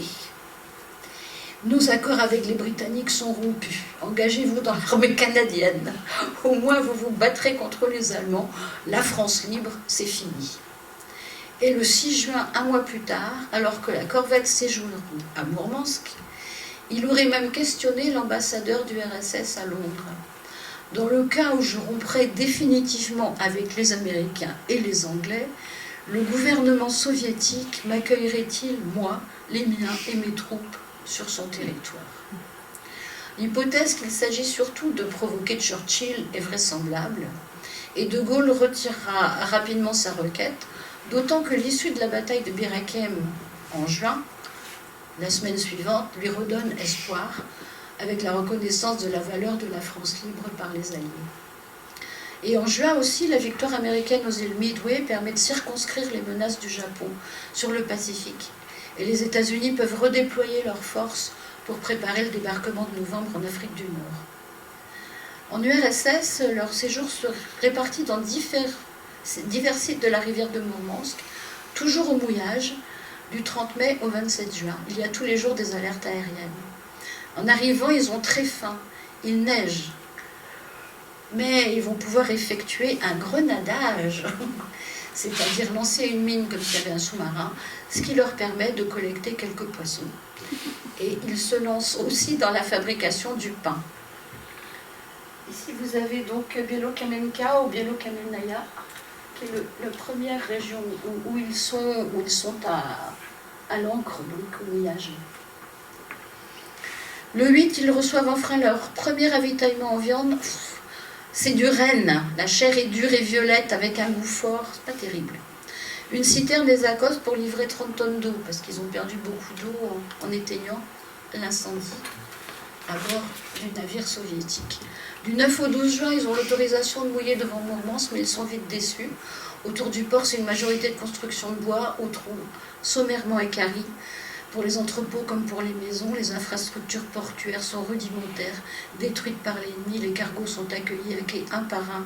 Nos accords avec les Britanniques sont rompus. Engagez-vous dans l'armée canadienne. Au moins vous vous battrez contre les Allemands. La France libre, c'est fini. » Et le 6 juin, un mois plus tard, alors que la corvette séjourne à Mourmansk, il aurait même questionné l'ambassadeur du RSS à Londres. Dans le cas où je romprais définitivement avec les Américains et les Anglais, le gouvernement soviétique m'accueillerait-il, moi, les miens et mes troupes, sur son territoire? L'hypothèse qu'il s'agit surtout de provoquer Churchill est vraisemblable, et de Gaulle retirera rapidement sa requête, d'autant que l'issue de la bataille de Bir Hakeim en juin, la semaine suivante, lui redonne espoir avec la reconnaissance de la valeur de la France libre par les Alliés. Et en juin aussi, la victoire américaine aux îles Midway permet de circonscrire les menaces du Japon sur le Pacifique. Et les États-Unis peuvent redéployer leurs forces pour préparer le débarquement de novembre en Afrique du Nord. En URSS, leur séjour se répartit dans divers sites de la rivière de Mourmansk, toujours au mouillage, du 30 mai au 27 juin. Il y a tous les jours des alertes aériennes. En arrivant, ils ont très faim. Il neige. Mais ils vont pouvoir effectuer un grenadage, c'est-à-dire lancer une mine comme s'il y avait un sous-marin, ce qui leur permet de collecter quelques poissons. Et ils se lancent aussi dans la fabrication du pain. Ici, vous avez donc Bielokamenka ou Bielokamenaya, qui est la première région où ils sont à l'ancre, donc au mouillage. Le 8, ils reçoivent enfin leur premier ravitaillement en viande C'est du renne, la chair est dure et violette avec un goût fort, c'est pas terrible. Une citerne les accoste pour livrer 30 tonnes d'eau, parce qu'ils ont perdu beaucoup d'eau en éteignant l'incendie à bord du navire soviétique. Du 9 au 12 juin, ils ont l'autorisation de mouiller devant Mourmansk, mais ils sont vite déçus. Autour du port, c'est une majorité de construction de bois, au tronc sommairement équarri. Pour les entrepôts comme pour les maisons, les infrastructures portuaires sont rudimentaires, détruites par l'ennemi, les cargos sont accueillis à quai un par un,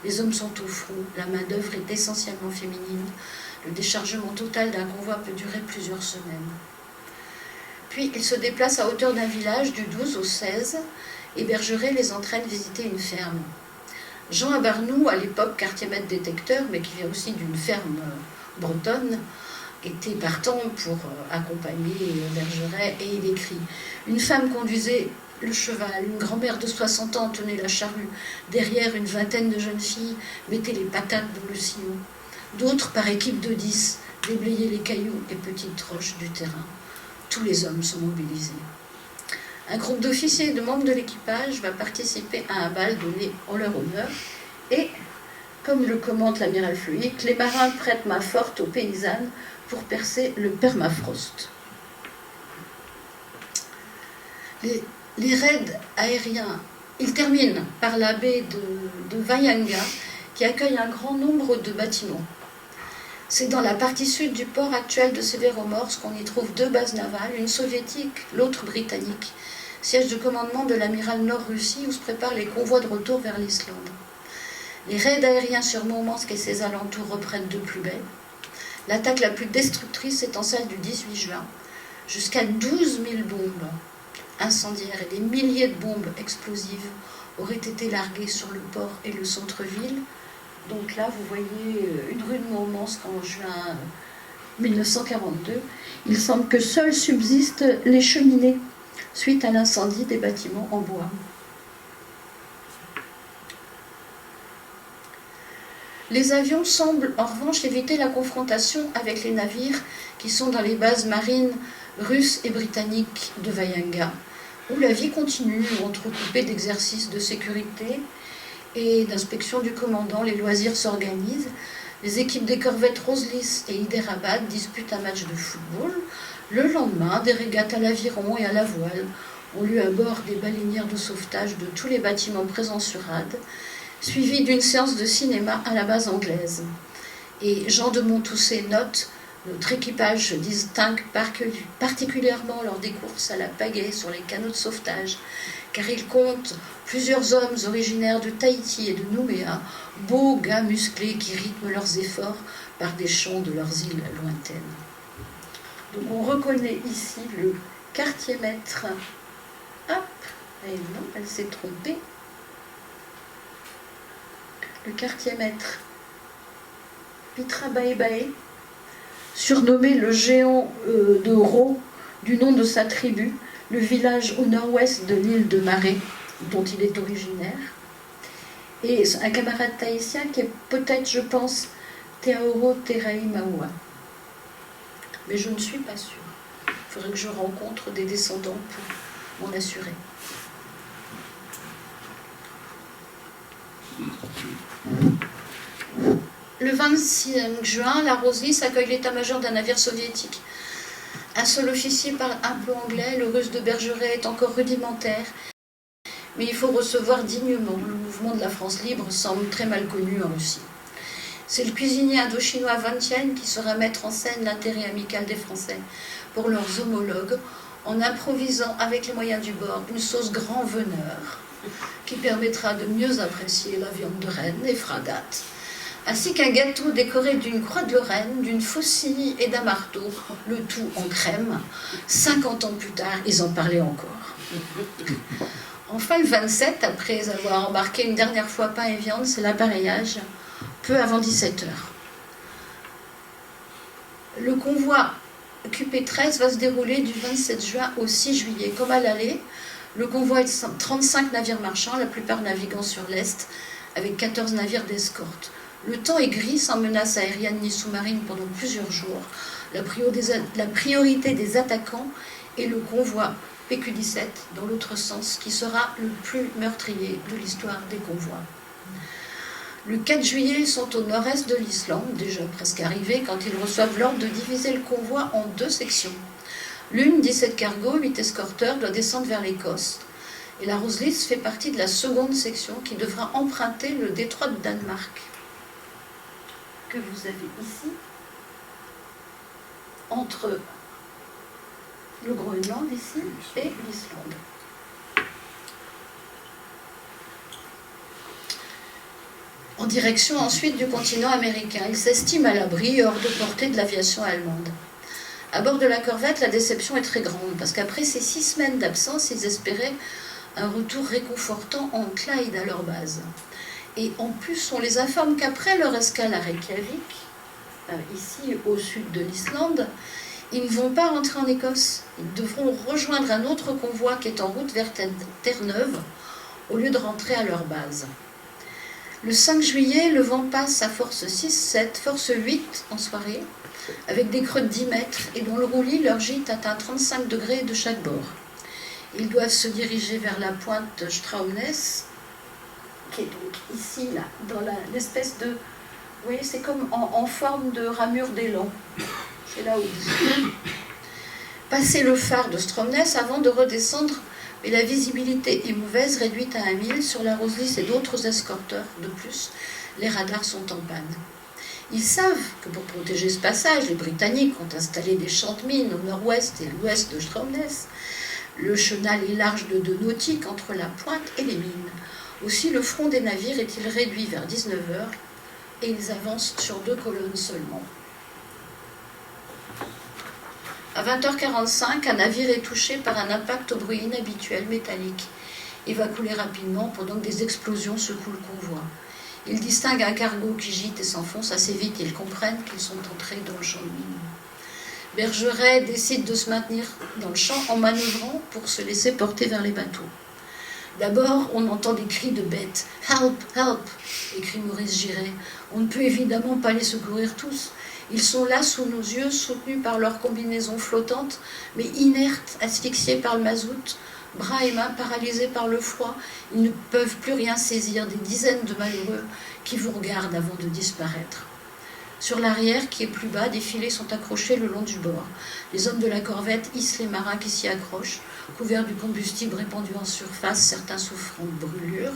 les hommes sont au front, la main-d'œuvre est essentiellement féminine. Le déchargement total d'un convoi peut durer plusieurs semaines. Puis ils se déplacent à hauteur d'un village du 12 au 16, et Bergeret les entraîne visiter une ferme. Jean Abarnoux, à l'époque quartier-maître détecteur, mais qui vient aussi d'une ferme bretonne, était partant pour accompagner Bergeret, et il écrit « Une femme conduisait le cheval, une grand-mère de 60 ans tenait la charrue, derrière une vingtaine de jeunes filles mettaient les patates dans le sillon. D'autres, par équipe de 10, déblayaient les cailloux et petites roches du terrain. Tous les hommes sont mobilisés. » Un groupe d'officiers et de membres de l'équipage va participer à un bal donné en leur honneur et, comme le commente l'amiral Fluick, les marins prêtent main forte aux paysannes pour percer le permafrost. Les raids aériens, ils terminent par la baie de Vaianga qui accueille un grand nombre de bâtiments. C'est dans la partie sud du port actuel de Severomorsk qu'on y trouve 2 bases navales, une soviétique, l'autre britannique, siège de commandement de l'amiral Nord-Russie où se préparent les convois de retour vers l'Islande. Les raids aériens sur Mourmansk et ses alentours reprennent de plus belle. L'attaque la plus destructrice étant celle du 18 juin. Jusqu'à 12 000 bombes incendiaires et des milliers de bombes explosives auraient été larguées sur le port et le centre-ville. Donc là, vous voyez une rue de Mourmansk en juin 1942. Il semble que seules subsistent les cheminées suite à l'incendie des bâtiments en bois. Les avions semblent en revanche éviter la confrontation avec les navires qui sont dans les bases marines russes et britanniques de Vaianga, où la vie continue, entrecoupée d'exercices de sécurité et d'inspection du commandant. Les loisirs s'organisent. Les équipes des corvettes Roselis et Hyderabad disputent un match de football. Le lendemain, des régates à l'aviron et à la voile ont lieu à bord des baleinières de sauvetage de tous les bâtiments présents sur Rade, suivi d'une séance de cinéma à la base anglaise. Et Jean de Montousset note « Notre équipage se distingue particulièrement lors des courses à la pagaie sur les canaux de sauvetage, car il compte plusieurs hommes originaires de Tahiti et de Nouméa, beaux gars musclés qui rythment leurs efforts par des chants de leurs îles lointaines. » Donc on reconnaît ici le quartier-maître. Hop, et non, elle s'est trompée. Le quartier-maître Pitra Baebae, surnommé le géant de Ro, du nom de sa tribu, le village au nord-ouest de l'île de Maré, dont il est originaire. Et un camarade tahitien qui est peut-être, je pense, Teaoro Terai Maua. Mais je ne suis pas sûre. Il faudrait que je rencontre des descendants pour m'en assurer. Le 26 juin, la Roselis accueille l'état-major d'un navire soviétique. Un seul officier parle un peu anglais, le russe de Bergeret est encore rudimentaire, mais il faut recevoir dignement. Le mouvement de la France libre semble très mal connu en Russie. C'est le cuisinier indo-chinois Van Tien qui saura mettre en scène l'intérêt amical des Français pour leurs homologues en improvisant avec les moyens du bord une sauce grand veneur qui permettra de mieux apprécier la viande de renne et fragate, ainsi qu'un gâteau décoré d'une croix de Lorraine, d'une faucille et d'un marteau, le tout en crème. 50 ans plus tard, ils en parlaient encore. Enfin, le 27, après avoir embarqué une dernière fois pain et viande, c'est l'appareillage, peu avant 17h. Le convoi QP13 va se dérouler du 27 juin au 6 juillet. Comme à l'aller, le convoi est de 35 navires marchands, la plupart naviguant sur l'Est, avec 14 navires d'escorte. Le temps est gris, sans menace aérienne ni sous-marine pendant plusieurs jours. La priorité des attaquants est le convoi PQ-17, dans l'autre sens, qui sera le plus meurtrier de l'histoire des convois. Le 4 juillet, ils sont au nord-est de l'Islande, déjà presque arrivés, quand ils reçoivent l'ordre de diviser le convoi en 2 sections. L'une, 17 cargos, 8 escorteurs, doit descendre vers l'Écosse. Et la Roselys fait partie de la seconde section qui devra emprunter le détroit de Danemark, que vous avez ici, entre le Groenland ici et l'Islande. En direction ensuite du continent américain. Il s'estime à l'abri, hors de portée de l'aviation allemande. À bord de la corvette, la déception est très grande, parce qu'après ces 6 semaines d'absence, ils espéraient un retour réconfortant en Clyde à leur base. Et en plus, on les informe qu'après leur escale à Reykjavik, ici au sud de l'Islande, ils ne vont pas rentrer en Écosse. Ils devront rejoindre un autre convoi qui est en route vers Terre-Neuve, au lieu de rentrer à leur base. Le 5 juillet, le vent passe à force 6-7, force 8 en soirée, avec des creux de 10 mètres, et dans le roulis, leur gîte atteint 35 degrés de chaque bord. Ils doivent se diriger vers la pointe Straumnes, qui est donc ici, là, dans l'espèce de... Vous voyez, c'est comme en forme de ramure d'élan. C'est là où ils sont. Passer le phare de Straumnes avant de redescendre, mais la visibilité est mauvaise, réduite à 1 mille. Sur la Roselys et d'autres escorteurs de plus, les radars sont en panne. Ils savent que pour protéger ce passage, les Britanniques ont installé des champs de mines au nord-ouest et l'ouest de Straumnes. Le chenal est large de 2 nautiques entre la pointe et les mines. Aussi, le front des navires est-il réduit vers 19h et ils avancent sur 2 colonnes seulement. À 20h45, un navire est touché par un impact au bruit inhabituel métallique. Il va couler rapidement pendant que des explosions secouent le convoi. Ils distinguent un cargo qui gîte et s'enfonce assez vite. Ils comprennent qu'ils sont entrés dans le champ de mines. Bergeret décide de se maintenir dans le champ en manœuvrant pour se laisser porter vers les bateaux. D'abord, on entend des cris de bêtes. « Help, help !» écrit Maurice Giret. On ne peut évidemment pas les secourir tous. Ils sont là sous nos yeux, soutenus par leur combinaison flottante, mais inertes, asphyxiés par le mazout, bras et mains paralysés par le froid. Ils ne peuvent plus rien saisir, des dizaines de malheureux qui vous regardent avant de disparaître. Sur l'arrière, qui est plus bas, des filets sont accrochés le long du bord. Les hommes de la corvette hissent les marins qui s'y accrochent, couverts du combustible répandu en surface, certains souffrant de brûlures.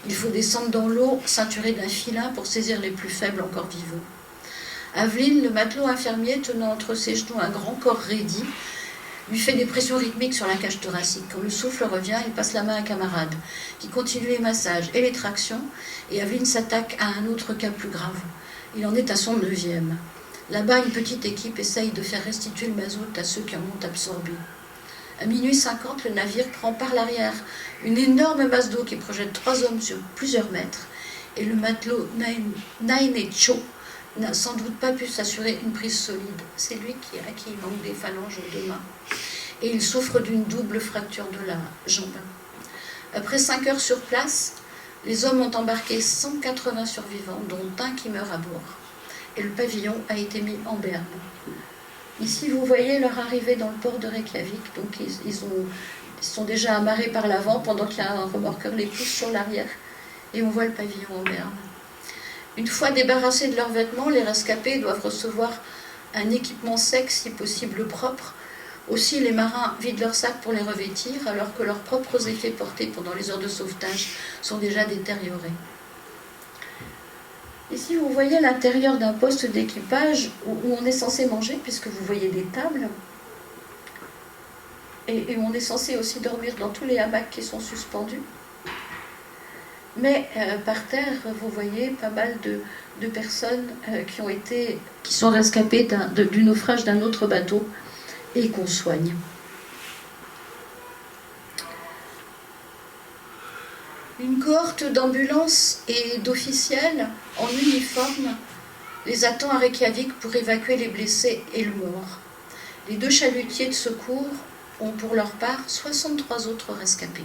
Il faut descendre dans l'eau, ceinturé d'un filin pour saisir les plus faibles encore vivants. Aveline, le matelot infirmier tenant entre ses genoux un grand corps raidi, lui fait des pressions rythmiques sur la cage thoracique. Quand le souffle revient, il passe la main à un camarade, qui continue les massages et les tractions, et Aveline s'attaque à un autre cas plus grave. Il en est à son 9e. Là-bas, une petite équipe essaye de faire restituer le mazout à ceux qui en ont absorbé. À minuit 50, le navire prend par l'arrière une énorme masse d'eau qui projette 3 hommes sur plusieurs mètres, et le matelot Naine Cho n'a sans doute pas pu s'assurer une prise solide. C'est lui à qui il manque des phalanges aux 2 mains. Et il souffre d'une double fracture de la jambe. Après 5 heures sur place, les hommes ont embarqué 180 survivants, dont un qui meurt à bord. Et le pavillon a été mis en berne. Ici, vous voyez leur arrivée dans le port de Reykjavik. Donc, ils sont déjà amarrés par l'avant pendant qu'il y a un remorqueur les pousse sur l'arrière. Et on voit le pavillon en berne. Une fois débarrassés de leurs vêtements, les rescapés doivent recevoir un équipement sec, si possible propre. Aussi, les marins vident leurs sacs pour les revêtir, alors que leurs propres effets portés pendant les heures de sauvetage sont déjà détériorés. Ici, vous voyez l'intérieur d'un poste d'équipage où on est censé manger, puisque vous voyez des tables. Et où on est censé aussi dormir dans tous les hamacs qui sont suspendus. Mais par terre, vous voyez pas mal de personnes qui sont rescapées du naufrage d'un autre bateau et qu'on soigne. Une cohorte d'ambulances et d'officiels en uniforme les attend à Reykjavik pour évacuer les blessés et le mort. Les 2 chalutiers de secours ont pour leur part 63 autres rescapés.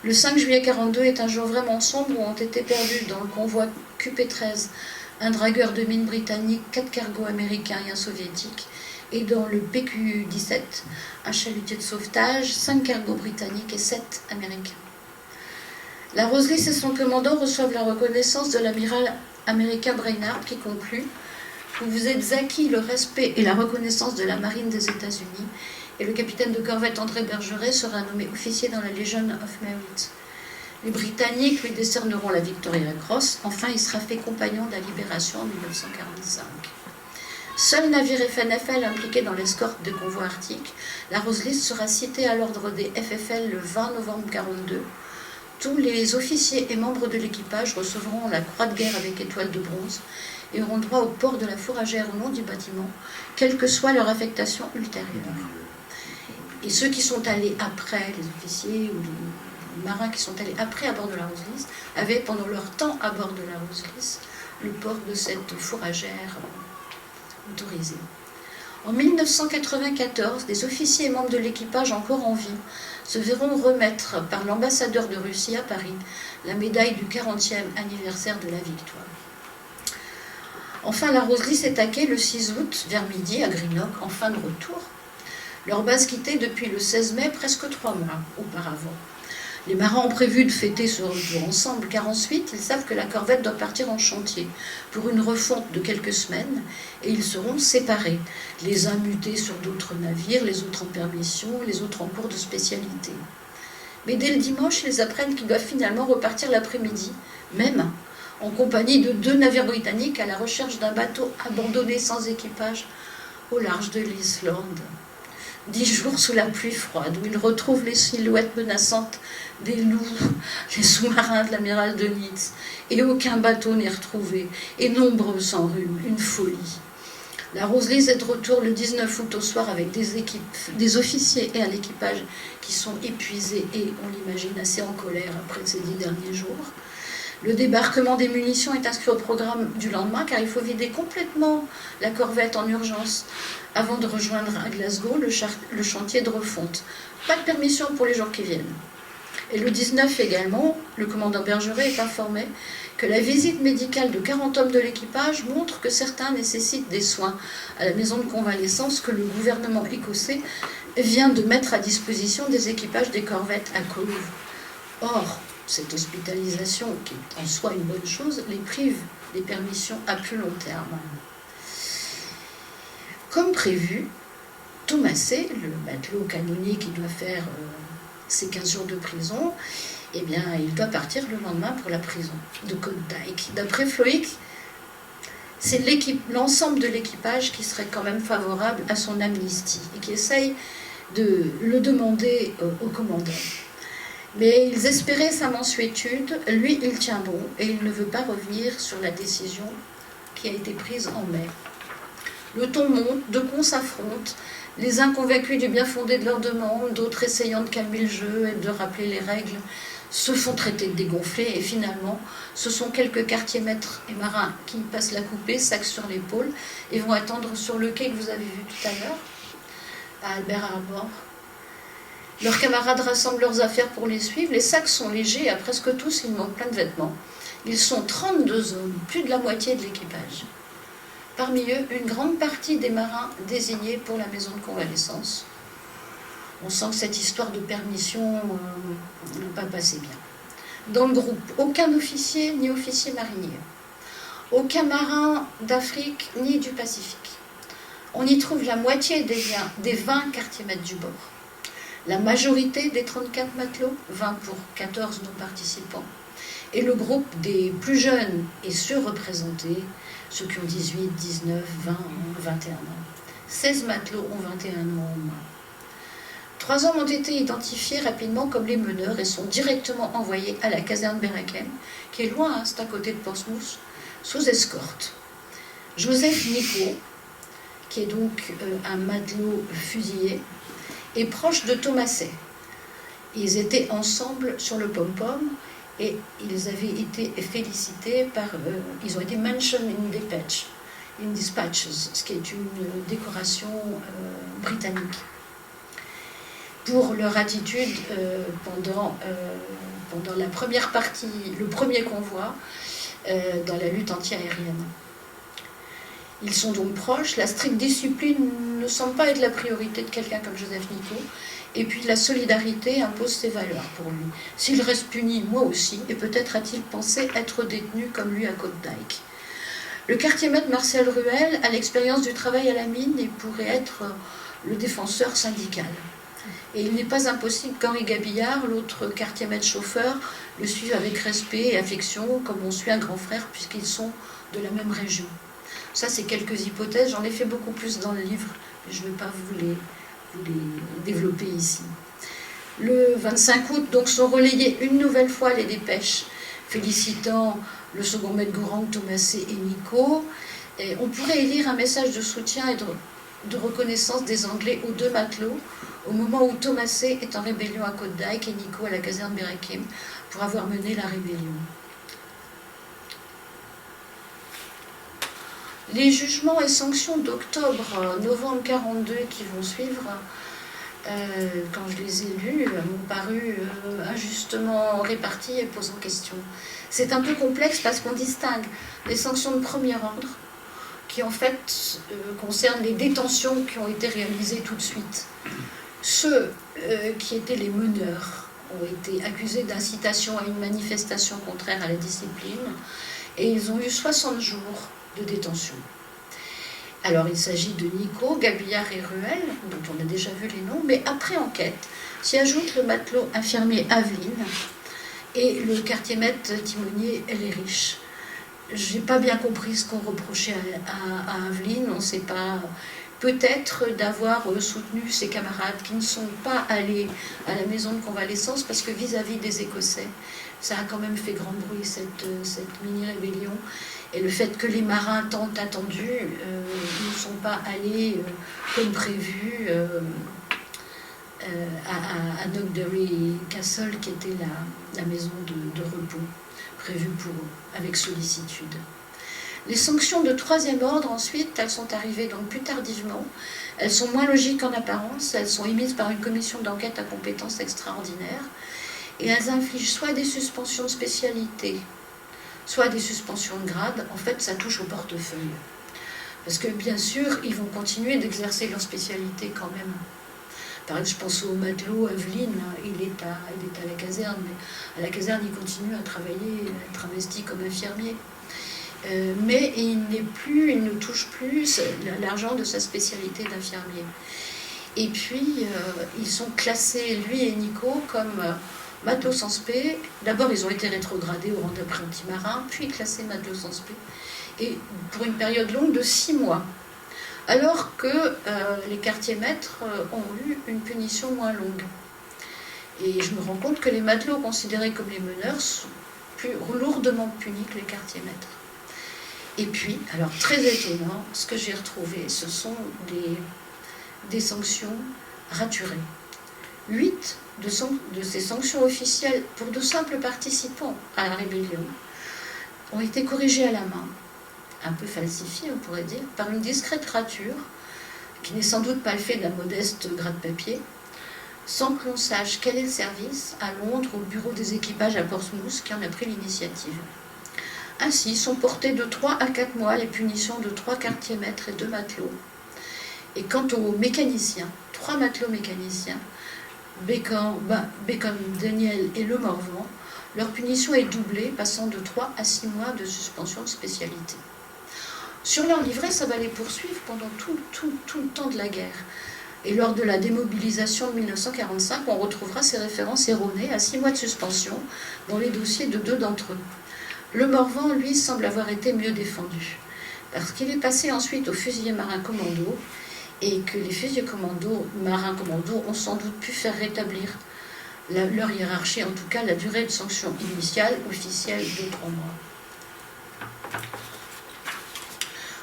Le 5 juillet 42 est un jour vraiment sombre où ont été perdus dans le convoi QP-13 un dragueur de mine britannique, 4 cargos américains et un soviétique, et dans le PQ-17 un chalutier de sauvetage, 5 cargos britanniques et 7 américains. La Rose-Lys et son commandant reçoivent la reconnaissance de l'amiral américain Brainard qui conclut « Vous vous êtes acquis le respect et la reconnaissance de la marine des États-Unis et le capitaine de corvette André Bergeret sera nommé officier dans la Legion of Merit. Les Britanniques lui décerneront la Victoria Cross. Enfin, il sera fait compagnon de la Libération en 1945. » Seul navire FNFL impliqué dans l'escorte des convois arctiques, la Rose-Lys sera citée à l'ordre des FFL le 20 novembre 1942. Tous les officiers et membres de l'équipage recevront la croix de guerre avec étoile de bronze et auront droit au port de la fourragère au nom du bâtiment, quelle que soit leur affectation ultérieure. Et ceux qui sont allés après, les officiers ou les marins qui sont allés après à bord de la Rose-Lys, avaient pendant leur temps à bord de la Rose-Lys le port de cette fourragère autorisée. En 1994, des officiers et membres de l'équipage encore en vie se verront remettre par l'ambassadeur de Russie à Paris la médaille du 40e anniversaire de la victoire. Enfin, la Rose-Lys est taquée le 6 août, vers midi, à Greenock, en fin de retour. Leur base quittée depuis le 16 mai, presque 3 mois auparavant. Les marins ont prévu de fêter ce retour ensemble, car ensuite, ils savent que la corvette doit partir en chantier pour une refonte de quelques semaines, et ils seront séparés, les uns mutés sur d'autres navires, les autres en permission, les autres en cours de spécialité. Mais dès le dimanche, ils apprennent qu'ils doivent finalement repartir l'après-midi, même en compagnie de 2 navires britanniques à la recherche d'un bateau abandonné sans équipage au large de l'Islande. 10 jours sous la pluie froide, où ils retrouvent les silhouettes menaçantes des loups, les sous-marins de l'amiral de Nitz, et aucun bateau n'est retrouvé, et nombreux s'enrhument, une folie. La Rose-Lys est de retour le 19 août au soir avec des officiers et un équipage qui sont épuisés et, on l'imagine, assez en colère après ces 10 derniers jours. Le débarquement des munitions est inscrit au programme du lendemain car il faut vider complètement la corvette en urgence avant de rejoindre à Glasgow le chantier de refonte. Pas de permission pour les jours qui viennent. Et le 19 également, le commandant Bergeret est informé que la visite médicale de 40 hommes de l'équipage montre que certains nécessitent des soins à la maison de convalescence que le gouvernement écossais vient de mettre à disposition des équipages des corvettes à Cove. Or, cette hospitalisation, qui est en soi une bonne chose, les prive des permissions à plus long terme. Comme prévu, Thomasset, le matelot canonnier qui doit faire ses 15 jours de prison, eh bien, il doit partir le lendemain pour la prison de Côte-Dyke. D'après Floïc, c'est l'ensemble de l'équipage qui serait quand même favorable à son amnistie et qui essaye de le demander au commandant. Mais ils espéraient sa mansuétude, lui il tient bon et il ne veut pas revenir sur la décision qui a été prise en mai. Le ton monte, 2 camps s'affrontent, les uns convaincus du bien fondé de leur demande, d'autres essayant de calmer le jeu et de rappeler les règles, se font traiter de dégonflés et finalement, ce sont quelques quartiers-maîtres et marins qui passent la coupée, sacs sur l'épaule et vont attendre sur le quai que vous avez vu tout à l'heure, à Albert Harbor. Leurs camarades rassemblent leurs affaires pour les suivre. Les sacs sont légers, à presque tous, il manque plein de vêtements. Ils sont 32 hommes, plus de la moitié de l'équipage. Parmi eux, une grande partie des marins désignés pour la maison de convalescence. On sent que cette histoire de permission n'a pas passé bien. Dans le groupe, aucun officier ni officier marinier. Aucun marin d'Afrique ni du Pacifique. On y trouve la moitié des 20 quartiers-maîtres du bord. La majorité des 34 matelots, 20 pour 14 non-participants, et le groupe des plus jeunes et surreprésentés, ceux qui ont 18, 19, 20, 21 ans. 16 matelots ont 21 ans au moins. 3 hommes ont été identifiés rapidement comme les meneurs et sont directement envoyés à la caserne Berakem, qui est loin, c'est à côté de Portsmouth, sous escorte. Joseph Nico, qui est donc un matelot fusillé, est proche de Thomasset. Ils étaient ensemble sur le pom-pom et ils avaient été félicités par... ils ont été mentioned in dispatches, ce qui est une décoration britannique, pour leur attitude pendant la première partie, le premier convoi dans la lutte anti-aérienne. Ils sont donc proches. La stricte discipline ne semble pas être la priorité de quelqu'un comme Joseph Nicot. Et puis la solidarité impose ses valeurs pour lui. S'il reste puni, moi aussi, et peut-être a-t-il pensé être détenu comme lui à Côte-d'Eyck. Le quartier-maître Marcel Ruel a l'expérience du travail à la mine et pourrait être le défenseur syndical. Et il n'est pas impossible qu'Henri Gabillard, l'autre quartier-maître chauffeur, le suive avec respect et affection, comme on suit un grand frère, puisqu'ils sont de la même région. Ça, c'est quelques hypothèses. J'en ai fait beaucoup plus dans le livre, mais je ne vais pas vous les développer ici. Le 25 août, donc, sont relayées une nouvelle fois les dépêches félicitant le second maître Gourang, Thomasset et Nicot. Et on pourrait y lire un message de soutien et de reconnaissance des Anglais aux deux matelots au moment où Thomasset est en rébellion à Côte-d'Eyck et Nicot à la caserne Berekem pour avoir mené la rébellion. Les jugements et sanctions d'octobre-novembre 42 qui vont suivre, quand je les ai lus, m'ont paru injustement répartis et posant question. C'est un peu complexe parce qu'on distingue les sanctions de premier ordre, qui en fait concernent les détentions qui ont été réalisées tout de suite. Ceux qui étaient les meneurs ont été accusés d'incitation à une manifestation contraire à la discipline et ils ont eu 60 jours de détention. Alors il s'agit de Nicot, Gabillard et Ruel, dont on a déjà vu les noms, mais après enquête s'y ajoute le matelot infirmier Aveline et le quartier-maître timonier Ellerich. Je n'ai pas bien compris ce qu'on reprochait à Aveline, on ne sait pas. Peut-être d'avoir soutenu ses camarades qui ne sont pas allés à la maison de convalescence parce que vis-à-vis des Écossais, ça a quand même fait grand bruit cette mini-rébellion. Et le fait que les marins tant attendus ne sont pas allés comme prévu à Knockderry Castle, qui était la maison de repos prévue pour eux, avec sollicitude. Les sanctions de troisième ordre, ensuite, elles sont arrivées donc plus tardivement. Elles sont moins logiques en apparence, elles sont émises par une commission d'enquête à compétences extraordinaires, et elles infligent soit des suspensions de spécialité, soit des suspensions de grade. En fait, ça touche au portefeuille. Parce que, bien sûr, ils vont continuer d'exercer leur spécialité quand même. Par exemple, je pense au matelot Aveline, il est à la caserne, mais à la caserne, il continue à travailler, à être investi comme infirmier. Mais il ne touche plus l'argent de sa spécialité d'infirmier. Et puis, ils sont classés, lui et Nicot, comme matelots sans spé. D'abord, ils ont été rétrogradés au rang d'apprenti marin, puis classés matelots sans spé, et pour une période longue de 6 mois. Alors que les quartiers-maîtres ont eu une punition moins longue. Et je me rends compte que les matelots considérés comme les meneurs sont plus lourdement punis que les quartiers-maîtres. Et puis, alors très étonnant, ce que j'ai retrouvé, ce sont des sanctions raturées. 8 de ces sanctions officielles pour de simples participants à la rébellion ont été corrigées à la main, un peu falsifiées, on pourrait dire, par une discrète rature, qui n'est sans doute pas le fait d'un modeste gratte-papier, sans que l'on sache quel est le service à Londres, au bureau des équipages à Portsmouth, qui en a pris l'initiative. Ainsi sont portées de 3 à 4 mois les punitions de 3 quartiers-maîtres et 2 matelots. Et quant aux mécaniciens, 3 matelots mécaniciens, Bacon, Daniel et Le Morvan, leur punition est doublée, passant de 3 à 6 mois de suspension de spécialité. Sur leur livret, ça va les poursuivre pendant tout le temps de la guerre. Et lors de la démobilisation de 1945, on retrouvera ces références erronées à 6 mois de suspension dans les dossiers de 2 d'entre eux. Le Morvan, lui, semble avoir été mieux défendu, parce qu'il est passé ensuite aux fusiliers marins commando, et que les fusiliers marins commando ont sans doute pu faire rétablir leur hiérarchie, en tout cas la durée de sanction initiale, officielle, de 3 mois.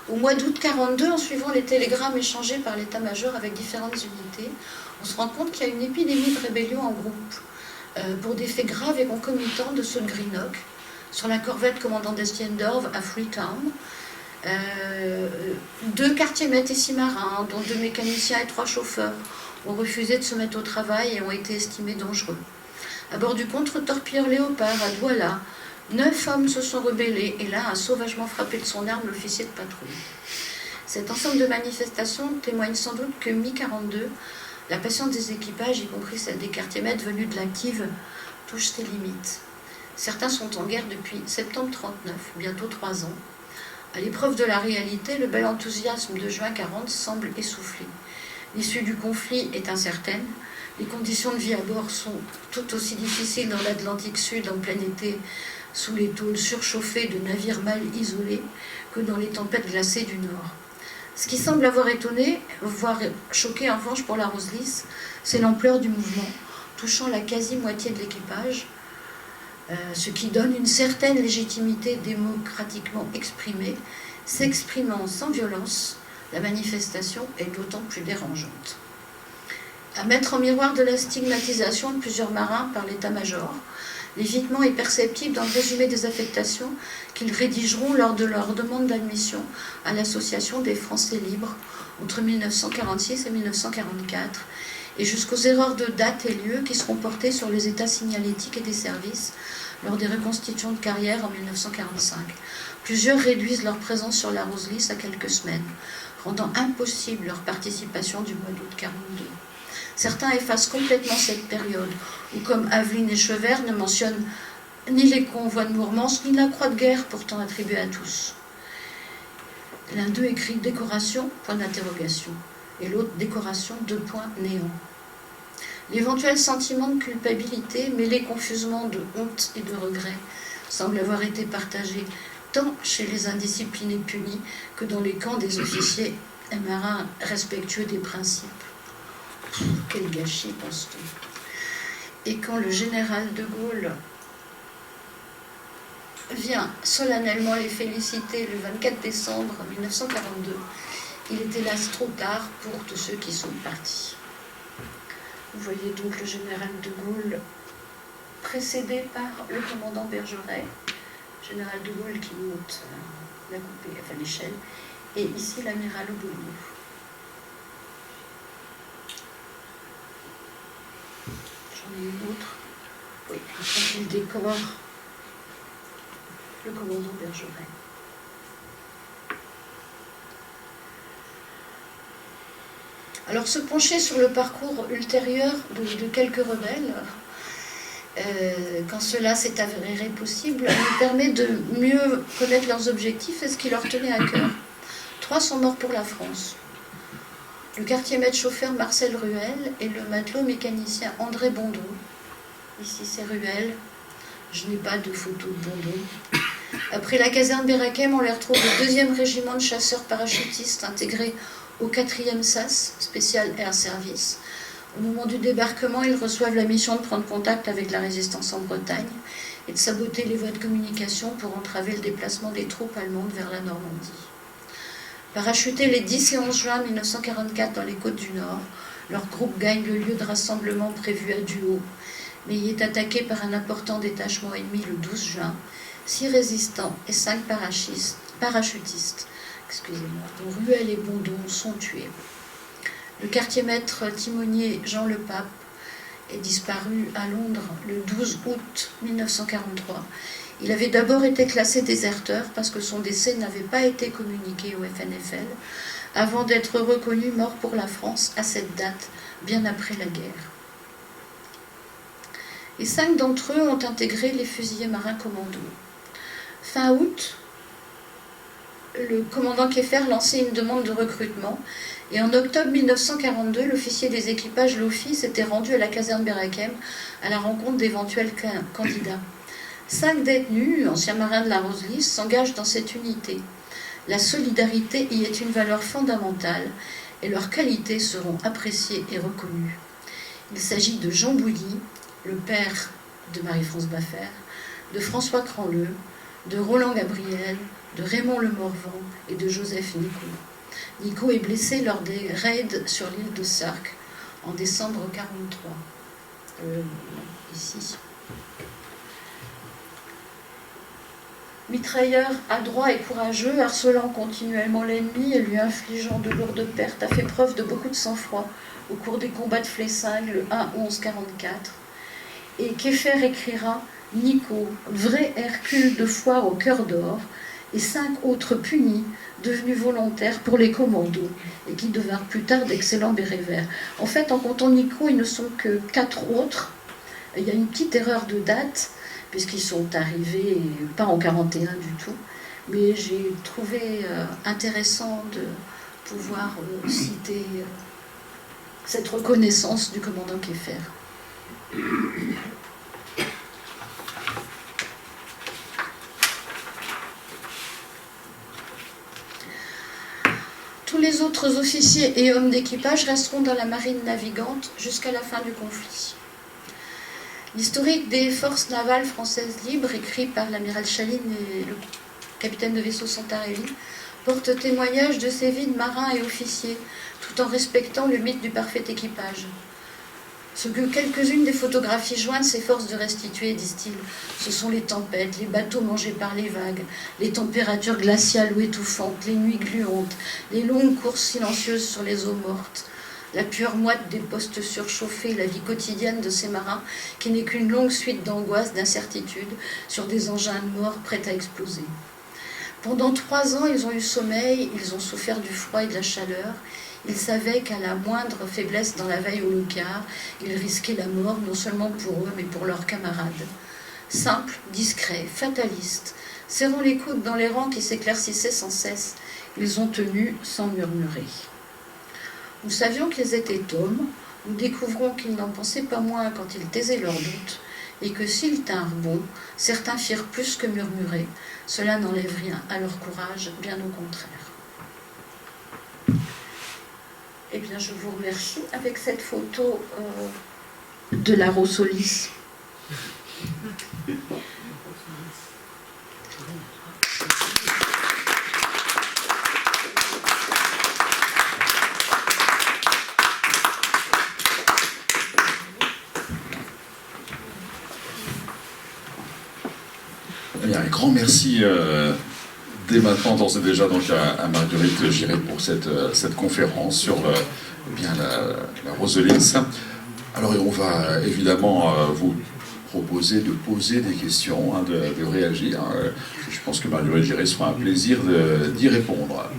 Au mois d'août 1942, en suivant les télégrammes échangés par l'état-major avec différentes unités, on se rend compte qu'il y a une épidémie de rébellion en groupe, pour des faits graves et concomitants de ceux de Greenock, sur la corvette commandant d'Estiendorf à Freetown. 2 quartiers-maîtres et 6 marins, dont 2 mécaniciens et 3 chauffeurs, ont refusé de se mettre au travail et ont été estimés dangereux. À bord du contre-torpilleur Léopard à Douala, 9 hommes se sont rebellés et l'un a sauvagement frappé de son arme l'officier de patrouille. Cet ensemble de manifestations témoigne sans doute que mi-42, la patience des équipages, y compris celle des quartiers-maîtres venus de l'active, touche ses limites. Certains sont en guerre depuis septembre 39, bientôt 3 ans. À l'épreuve de la réalité, le bel enthousiasme de juin 40 semble essoufflé. L'issue du conflit est incertaine. Les conditions de vie à bord sont tout aussi difficiles dans l'Atlantique Sud en plein été, sous les tôles surchauffées de navires mal isolés, que dans les tempêtes glacées du Nord. Ce qui semble avoir étonné, voire choqué en revanche pour la Rose-Lys, c'est l'ampleur du mouvement, touchant la quasi-moitié de l'équipage, ce qui donne une certaine légitimité démocratiquement exprimée. S'exprimant sans violence, la manifestation est d'autant plus dérangeante. À mettre en miroir de la stigmatisation de plusieurs marins par l'état-major, l'évitement est perceptible dans le résumé des affectations qu'ils rédigeront lors de leur demande d'admission à l'Association des Français libres entre 1946 et 1944, et jusqu'aux erreurs de date et lieu qui seront portées sur les états signalétiques et des services lors des reconstitutions de carrière en 1945. Plusieurs réduisent leur présence sur la Rose-Lys à quelques semaines, rendant impossible leur participation du mois d'août 42. Certains effacent complètement cette période, où, comme Aveline et Chevert, ne mentionnent ni les convois de Mourmansk, ni la croix de guerre pourtant attribuée à tous. L'un d'eux écrit « décoration », point d'interrogation, et l'autre « décoration », néant. L'éventuel sentiment de culpabilité, mêlé confusément de honte et de regret, semble avoir été partagé tant chez les indisciplinés punis que dans les camps des officiers et marins respectueux des principes. Quel gâchis, pense-t-on. Et quand le général de Gaulle vient solennellement les féliciter le 24 décembre 1942, il est hélas trop tard pour tous ceux qui sont partis. Vous voyez donc le général de Gaulle précédé par le commandant Bergeret, général de Gaulle qui monte l'échelle, et ici l'amiral Obono. J'en ai une autre. Oui, quand il décore le commandant Bergeret. Alors, se pencher sur le parcours ultérieur de quelques rebelles, quand cela s'est avéré possible, nous permet de mieux connaître leurs objectifs et ce qui leur tenait à cœur. 3 sont morts pour la France. Le quartier-maître chauffeur Marcel Ruel et le matelot mécanicien André Bondon. Ici, c'est Ruel. Je n'ai pas de photo de Bondon. Après la caserne Berakem, on les retrouve au 2e régiment de chasseurs parachutistes intégré au 4e SAS, Special Air Service. Au moment du débarquement, ils reçoivent la mission de prendre contact avec la résistance en Bretagne et de saboter les voies de communication pour entraver le déplacement des troupes allemandes vers la Normandie. Parachutés les 10 et 11 juin 1944 dans les côtes du Nord, leur groupe gagne le lieu de rassemblement prévu à Duhaut, mais y est attaqué par un important détachement ennemi le 12 juin, 6 résistants et 5 parachutistes, dont Ruel et Bondon sont tués. Le quartier-maître timonier Jean Lepape est disparu à Londres le 12 août 1943. Il avait d'abord été classé déserteur parce que son décès n'avait pas été communiqué au FNFL, avant d'être reconnu mort pour la France à cette date, bien après la guerre. Et 5 d'entre eux ont intégré les fusiliers marins commando. Fin août, le commandant Keffer lançait une demande de recrutement et en octobre 1942, l'officier des équipages Lofi s'était rendu à la caserne Berakem à la rencontre d'éventuels candidats. 5 détenus, anciens marins de la Rose-Lys, s'engagent dans cette unité. La solidarité y est une valeur fondamentale et leurs qualités seront appréciées et reconnues. Il s'agit de Jean Bouilly, le père de Marie-France Baffert, de François Cranleux, de Roland Gabriel, de Raymond Le Morvan et de Joseph Nico. Nico est blessé lors des raids sur l'île de Sark en décembre 1943. Ici. Mitrailleur adroit et courageux, harcelant continuellement l'ennemi et lui infligeant de lourdes pertes, a fait preuve de beaucoup de sang-froid au cours des combats de Flessingue le 1-11-44. Et Keffer écrira « Nico, vrai Hercule de foire au cœur d'or, et 5 autres punis, devenus volontaires pour les commandos, et qui devinrent plus tard d'excellents bérets verts. En fait, en comptant Nico, ils ne sont que 4 autres. Il y a une petite erreur de date, puisqu'ils sont arrivés, pas en 41 du tout, mais j'ai trouvé intéressant de pouvoir citer cette reconnaissance du commandant Kieffer. Tous les autres officiers et hommes d'équipage resteront dans la marine navigante jusqu'à la fin du conflit. L'historique des forces navales françaises libres, écrit par l'amiral Chaline et le capitaine de vaisseau Santarelli, porte témoignage de ces vies de marins et officiers, tout en respectant le mythe du parfait équipage. Ce que quelques-unes des photographies jointes s'efforcent de restituer, disent-ils, ce sont les tempêtes, les bateaux mangés par les vagues, les températures glaciales ou étouffantes, les nuits gluantes, les longues courses silencieuses sur les eaux mortes, la pueur moite des postes surchauffés, la vie quotidienne de ces marins qui n'est qu'une longue suite d'angoisses, d'incertitudes sur des engins morts prêts à exploser. Pendant 3 ans, ils ont eu sommeil, ils ont souffert du froid et de la chaleur. Ils savaient qu'à la moindre faiblesse dans la veille au Locar, ils risquaient la mort, non seulement pour eux, mais pour leurs camarades. Simples, discrets, fatalistes, serrant les coudes dans les rangs qui s'éclaircissaient sans cesse, ils ont tenu sans murmurer. Nous savions qu'ils étaient hommes, nous découvrons qu'ils n'en pensaient pas moins quand ils taisaient leurs doutes, et que s'ils tinrent bon, certains firent plus que murmurer. Cela n'enlève rien à leur courage, bien au contraire. Eh bien, je vous remercie avec cette photo de la Rossolis. Un grand merci dès maintenant, d'ores et déjà, donc, à Marguerite Giré pour cette conférence sur la Rossolis. Alors, on va évidemment vous proposer de poser des questions, hein, de réagir. Je pense que Marguerite Giré se fera un plaisir d'y répondre.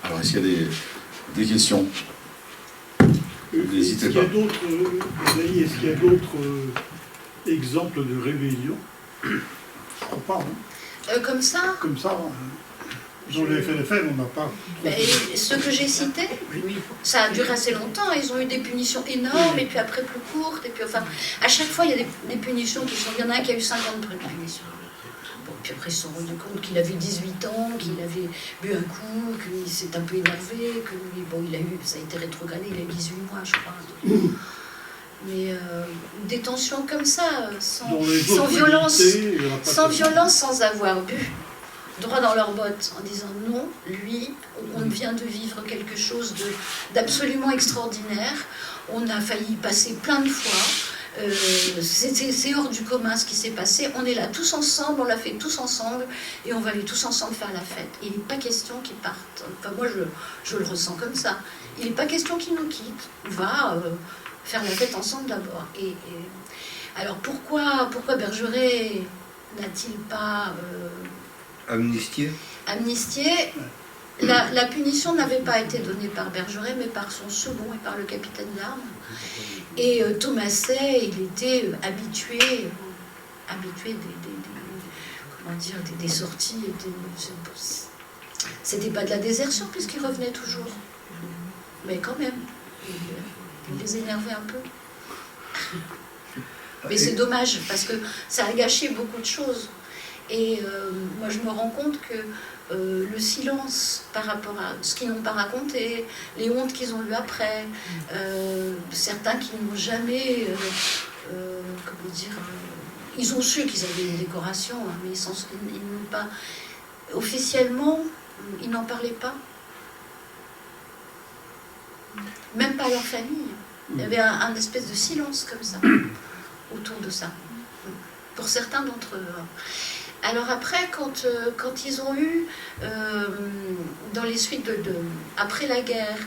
Alors, est-ce qu'il y a des questions? N'hésitez pas. Est-ce qu'il y a d'autres exemples de rébellion? Je crois pas. Hein. Comme ça? Comme ça, dans les FNFL, on n'a pas... Ce que j'ai cité, ça a duré assez longtemps. Ils ont eu des punitions énormes, et puis après plus courtes. Et puis, enfin, à chaque fois, il y a des punitions qui sont... Il y en a un qui a eu 50 punitions. Bon, puis après, ils se sont rendus compte qu'il avait 18 ans, qu'il avait bu un coup, qu'il s'est un peu énervé, que lui, bon, ça a été rétrogradé, il a 18 mois, je crois. Mais des tensions comme ça, sans violence, sans avoir bu, droit dans leurs bottes, en disant non, lui, on vient de vivre quelque chose d'absolument extraordinaire, on a failli passer plein de fois, c'est hors du commun ce qui s'est passé, on est là tous ensemble, on l'a fait tous ensemble, et on va aller tous ensemble faire la fête. Il n'est pas question qu'ils partent, enfin moi je le ressens comme ça, il n'est pas question qu'ils nous quittent, on va... faire la fête ensemble d'abord. Alors pourquoi Bergeret n'a-t-il pas amnistié? La punition n'avait pas été donnée par Bergeret, mais par son second et par le capitaine d'armes. Et Thomasset, il était habitué des sorties. C'était pas de la désertion puisqu'il revenait toujours, mais quand même. Il les énervait un peu. Mais c'est dommage, parce que ça a gâché beaucoup de choses. Et moi, je me rends compte que le silence par rapport à ce qu'ils n'ont pas raconté, les hontes qu'ils ont eues après, certains qui n'ont jamais... ils ont su qu'ils avaient une décoration, hein, mais ils n'ont pas... Officiellement, ils n'en parlaient pas. Même pas leur famille. Il y avait un espèce de silence comme ça, autour de ça, pour certains d'entre eux. Alors après, quand ils ont eu, dans les suites après la guerre,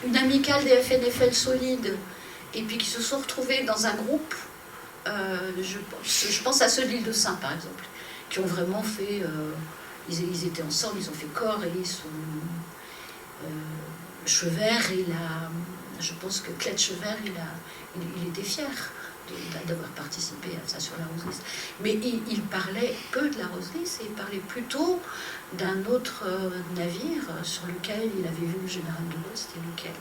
une amicale des FNFL solide, et puis qui se sont retrouvés dans un groupe, je pense à ceux de l'Île de Saint, par exemple, qui ont vraiment fait... ils étaient ensemble, ils ont fait corps et ils sont... Chevert, je pense que Claude Chevert, il était fier d'avoir participé à ça sur la Rose-Lys. Mais il parlait peu de la Rose-Lys et il parlait plutôt d'un autre navire sur lequel il avait vu le général de Gaulle. C'était lequel?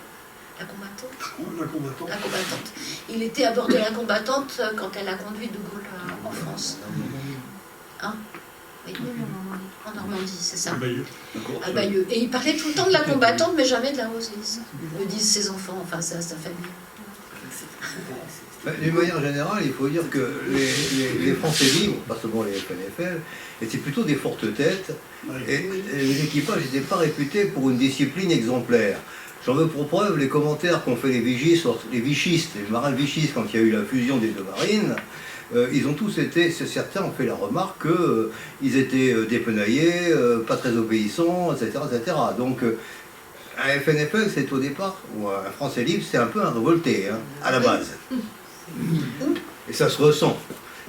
La combattante? La combattante. La combattante. Il était à bord de la combattante quand elle a conduit de Gaulle en France. Hein? Oui. En Normandie, c'est ça. À Bayeux. Et il parlait tout le temps de la combattante, mais jamais de la Rose-Lys. Me disent ses enfants, enfin sa famille. D'une manière générale, il faut dire que les Français libres, pas seulement les FNFL, étaient plutôt des fortes têtes, et les équipages n'étaient pas réputés pour une discipline exemplaire. J'en veux pour preuve les commentaires qu'ont fait les vichistes, les marins vichistes, quand il y a eu la fusion des deux marines. Ils ont tous été, certains ont fait la remarque qu'ils étaient dépenaillés, pas très obéissants, etc. etc. Donc, un FNFL, c'est au départ, ou un Français libre, c'est un peu un révolté, hein, à la base. Et ça se ressent.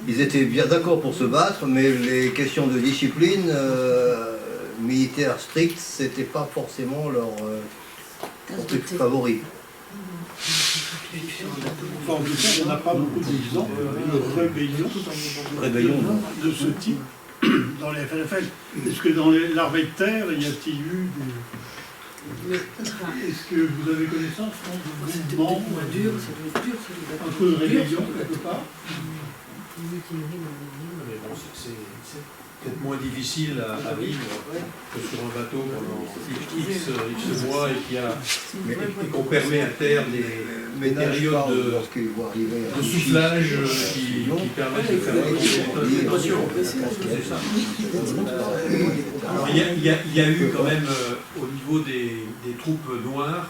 Ils étaient bien d'accord pour se battre, mais les questions de discipline militaire stricte, c'était pas forcément leur truc favori. Enfin, en tout cas, on n'a pas beaucoup d'exemples de rébellions de ce type dans les FNFL. Est-ce que dans l'armée de terre, y a-t-il eu des... Est-ce que vous avez connaissance de mouvements, un peu de rébellion quelque part? Mais bon, c'est peut-être moins difficile à vivre que sur un bateau pendant X mois et qu'on permet à terre des périodes de soufflage qui permettent de faire il y a eu quand même au niveau des troupes noires,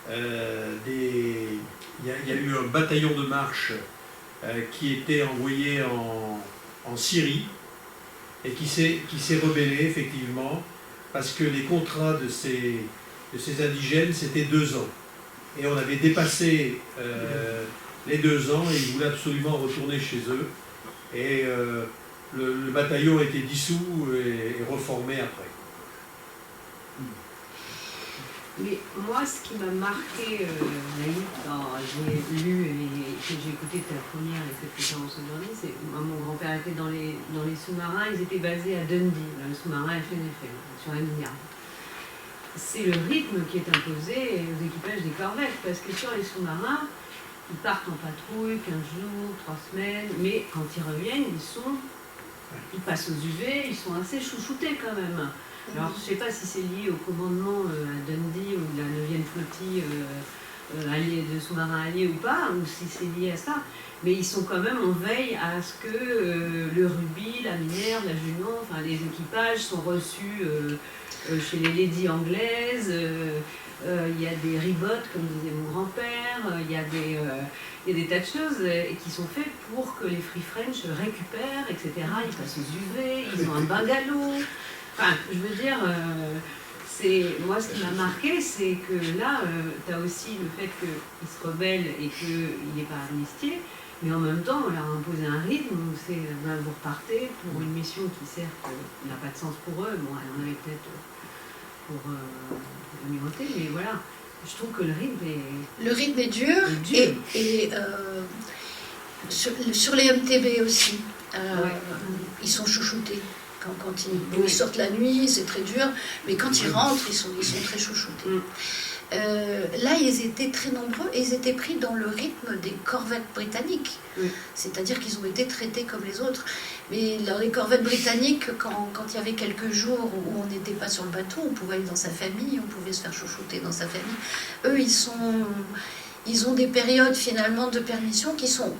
il y a eu un bataillon de marche qui était envoyé en Syrie et qui s'est rebellé effectivement parce que les contrats de ces indigènes c'était 2 ans et on avait dépassé les 2 ans et ils voulaient absolument retourner chez eux et le bataillon a été dissous et reformé après. Mais moi, ce qui m'a marqué, Naïf, quand j'ai lu et que j'ai écouté ta première et cette conférence aujourd'hui, c'est mon grand-père était dans les sous-marins, ils étaient basés à Dundee, dans le sous-marin FNFL, sur un milliard. C'est le rythme qui est imposé aux équipages des corvettes, parce que sur les sous-marins, ils partent en patrouille 15 jours, 3 semaines, mais quand ils reviennent, ils passent aux UV, ils sont assez chouchoutés quand même. Alors, je ne sais pas si c'est lié au commandement à Dundee ou de la 9e flottille de sous-marins alliés ou pas, ou si c'est lié à ça, mais ils sont quand même en veille à ce que le Ruby, la Minerve, la Junon, enfin les équipages sont reçus chez les ladies anglaises, il y a des ribottes, comme disait mon grand-père, il y a des tas de choses qui sont faites pour que les Free French récupèrent, etc. Ils passent aux UV, ils ont un bungalow. Enfin, je veux dire, moi ce qui m'a marqué, c'est que là, tu as aussi le fait qu'ils se rebellent et qu'il n'est pas amnistié, mais en même temps, on leur a imposé un rythme où c'est vous repartez pour une mission qui certes n'a pas de sens pour eux, bon, elle en avait peut-être pour alimenter, mais voilà, je trouve que le rythme est dur. Et sur les MTB aussi, ils sont chouchoutés. Quand ils sortent la nuit, c'est très dur, mais quand ils rentrent, ils sont très chouchoutés. Là, ils étaient très nombreux et ils étaient pris dans le rythme des corvettes britanniques. C'est-à-dire qu'ils ont été traités comme les autres. Mais dans les corvettes britanniques, quand il y avait quelques jours où on n'était pas sur le bateau, on pouvait aller dans sa famille, on pouvait se faire chouchouter dans sa famille. Eux, ils ont des périodes finalement de permission qui sont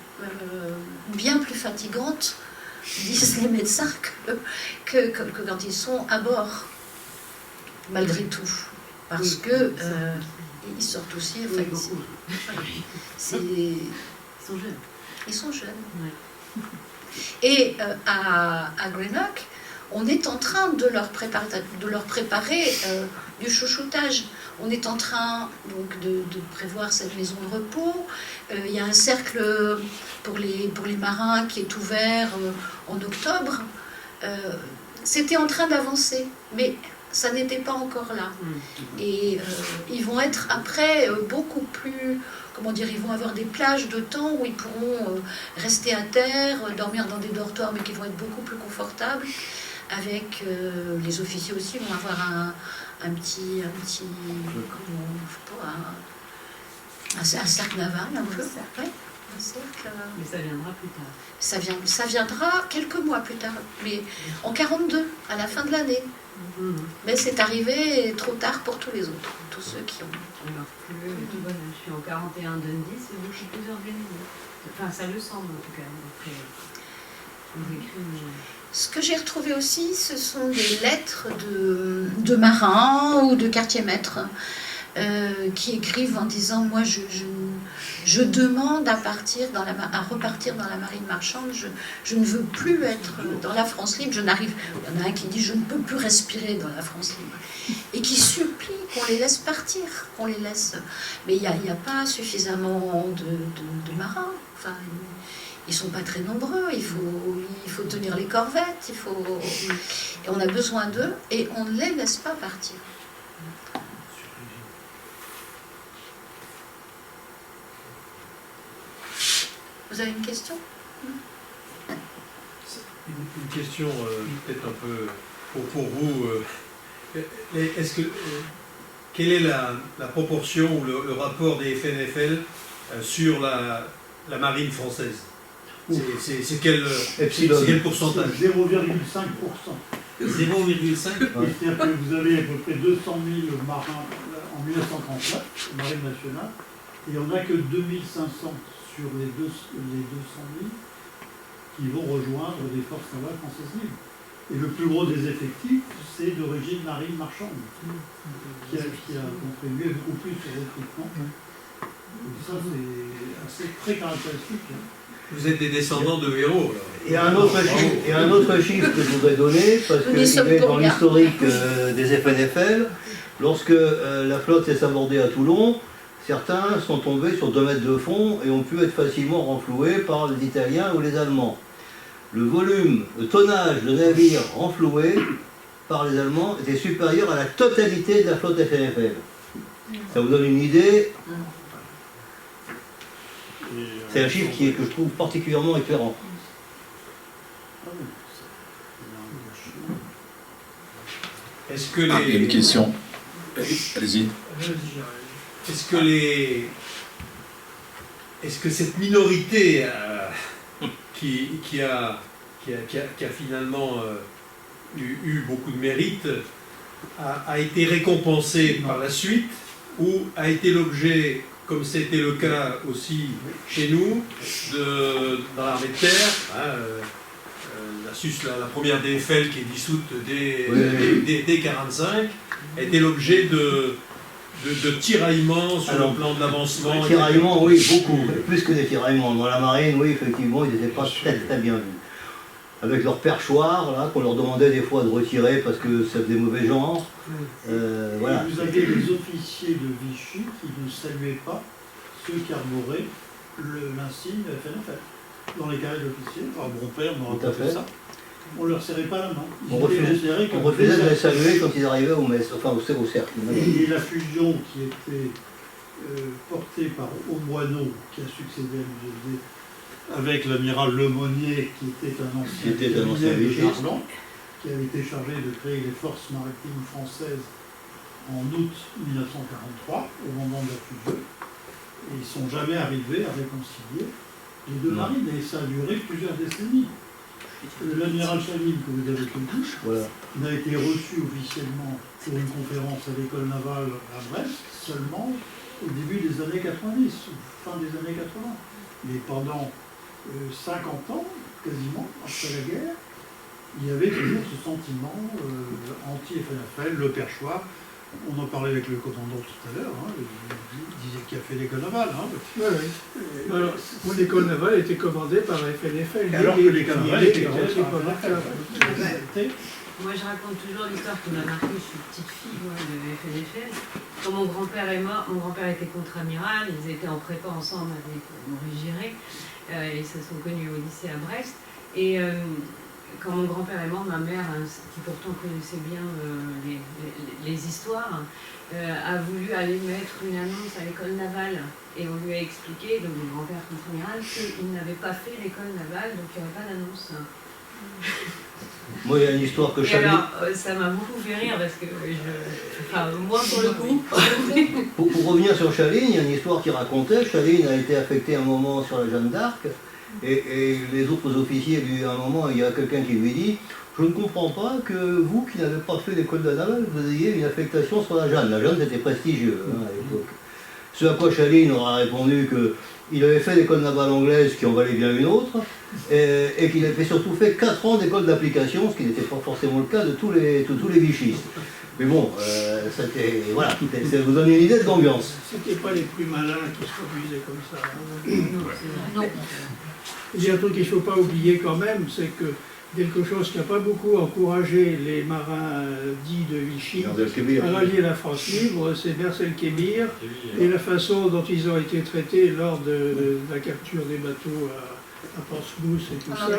bien plus fatigantes, disent les médecins, que quand ils sont à bord, malgré tout. Parce que ils sortent aussi, enfin, ils sont jeunes. Ils sont jeunes. Ouais. Et à Greenock, on est en train de leur préparer du chouchoutage. On est en train donc de prévoir cette maison de repos. Il y a un cercle pour les marins qui est ouvert en octobre. c'était en train d'avancer, mais ça n'était pas encore là. Et ils vont être après beaucoup plus, comment dire, ils vont avoir des plages de temps où ils pourront rester à terre, dormir dans des dortoirs, mais qui vont être beaucoup plus confortables. Avec les officiers aussi vont avoir un petit comment, un cercle naval un peu. Ouais, un cercle, Mais ça viendra plus tard. ça viendra quelques mois plus tard, mais en 42, à la fin de l'année. Mais c'est arrivé trop tard pour tous les autres, tous ceux qui ont... Alors que je suis en 41 Dundee, c'est beaucoup plus organisé. Enfin, ça le semble en tout cas. Après, les écrits... Ce que j'ai retrouvé aussi, ce sont des lettres de marins ou de quartiers-maîtres qui écrivent en disant « Moi, je demande à repartir dans la marine marchande, je ne veux plus être dans la France libre, je n'arrive... » Il y en a un qui dit « Je ne peux plus respirer dans la France libre. » Et qui supplie qu'on les laisse partir, qu'on les laisse... Mais il n'y a pas suffisamment de marins. Enfin, ils ne sont pas très nombreux, il faut tenir les corvettes, et on a besoin d'eux, et on ne les laisse pas partir. Vous avez une question? Une question peut-être un peu pour vous. Quelle est la proportion ou le rapport des FNFL sur la marine française? C'est quel pourcentage? 0,5%. 0,5. C'est-à-dire que vous avez à peu près 200 000 marins en 1939, marine nationale, et il n'y en a que 2500 sur les 200 000 qui vont rejoindre les forces navales françaises libres. Et le plus gros des effectifs, c'est d'origine marine marchande, qui a contribué beaucoup plus au recrutement. Et ça, c'est très caractéristique. Vous êtes des descendants de héros. Alors. Et un autre chiffre que je voudrais donner, parce qu'il est dans l'historique des FNFL, lorsque la flotte s'est sabordée à Toulon, certains sont tombés sur 2 mètres de fond et ont pu être facilement renfloués par les Italiens ou les Allemands. Le volume, le tonnage de navires renfloués par les Allemands était supérieur à la totalité de la flotte FNFL. Ça vous donne une idée? C'est un chiffre que je trouve particulièrement éclairant. Est-ce que il y a une question. Allez-y. Est-ce que cette minorité qui a finalement eu beaucoup de mérite a été récompensée par la suite, ou a été l'objet, comme c'était le cas aussi chez nous, dans l'armée de terre, la première DFL qui est dissoute dès 1945, a été l'objet de tiraillements sur le plan de l'avancement. Tiraillements, oui, beaucoup, plus que des tiraillements. Dans la marine, oui, effectivement, ils n'étaient pas très bien vus. Avec leur perchoir, là, qu'on leur demandait des fois de retirer parce que ça faisait mauvais genre. Voilà. Vous avez les officiers de Vichy qui ne saluaient pas ceux qui arboraient l'insigne FNFL. Dans les carrés d'officiers, mon père me racontait ça, on ne leur serrait pas la main. On refusait de les saluer quand ils arrivaient au mess, enfin au cercle. Et la fusion qui était portée par Aumoineau, qui a succédé à l'UGD, avec l'amiral Lemonnier, qui était un ancien de Charland, qui avait été chargé de créer les forces maritimes françaises en août 1943, au moment de la fusion. Et ils ne sont jamais arrivés à réconcilier les deux marines, et ça a duré plusieurs décennies. L'amiral Chaline, que vous avez connu, n'a été reçu officiellement pour une conférence à l'école navale à Brest seulement au début des années 90, ou fin des années 80. Mais pendant 50 ans, quasiment, après la guerre, il y avait toujours ce sentiment anti-FNFL, le perchoir. On en parlait avec le commandant tout à l'heure, il disait qu'il a fait l'école navale. Alors, l'école navale était commandée par la FNFL. Alors que l'école navale était commandée par la FNFL. Moi, je raconte toujours l'histoire qui m'a marquée. Je suis petite fille de FNFL. Quand mon grand-père est mort, mon grand-père était contre-amiral, ils étaient en prépa ensemble avec Maurice Giré. Ils se sont connus au lycée à Brest. Et quand mon grand-père est mort, ma mère, qui pourtant connaissait bien les histoires, a voulu aller mettre une annonce à l'école navale. Et on lui a expliqué, donc mon grand-père contre-amiral, qu'il n'avait pas fait l'école navale, donc il n'y avait pas d'annonce. Moi, il y a une histoire que Et Chaline... alors, ça m'a beaucoup fait rire parce que enfin, moi pour le coup. Pour revenir sur Chaline, il y a une histoire qui racontait, Chaline a été affecté un moment sur la Jeanne d'Arc, et les autres officiers, à un moment, il y a quelqu'un qui lui dit « Je ne comprends pas que vous, qui n'avez pas fait l'école de navale, vous ayez une affectation sur la Jeanne. » La Jeanne, c'était prestigieux à l'époque. Ce à quoi Chaline aura répondu qu'il avait fait l'école navale anglaise qui en valait bien une autre, et qu'il avait surtout fait 4 ans d'école d'application, ce qui n'était pas forcément le cas de tous les vichistes. Mais bon, voilà, ça vous donne une idée de l'ambiance. C'était pas les plus malins qui se conduisaient comme ça. Non. Il y a un truc qu'il ne faut pas oublier quand même, c'est que quelque chose qui n'a pas beaucoup encouragé les marins dits de Vichy à rallier la France libre, c'est Bercel-Kébir et la façon dont ils ont été traités lors de la capture des bateaux à Portsmouth et tout ça.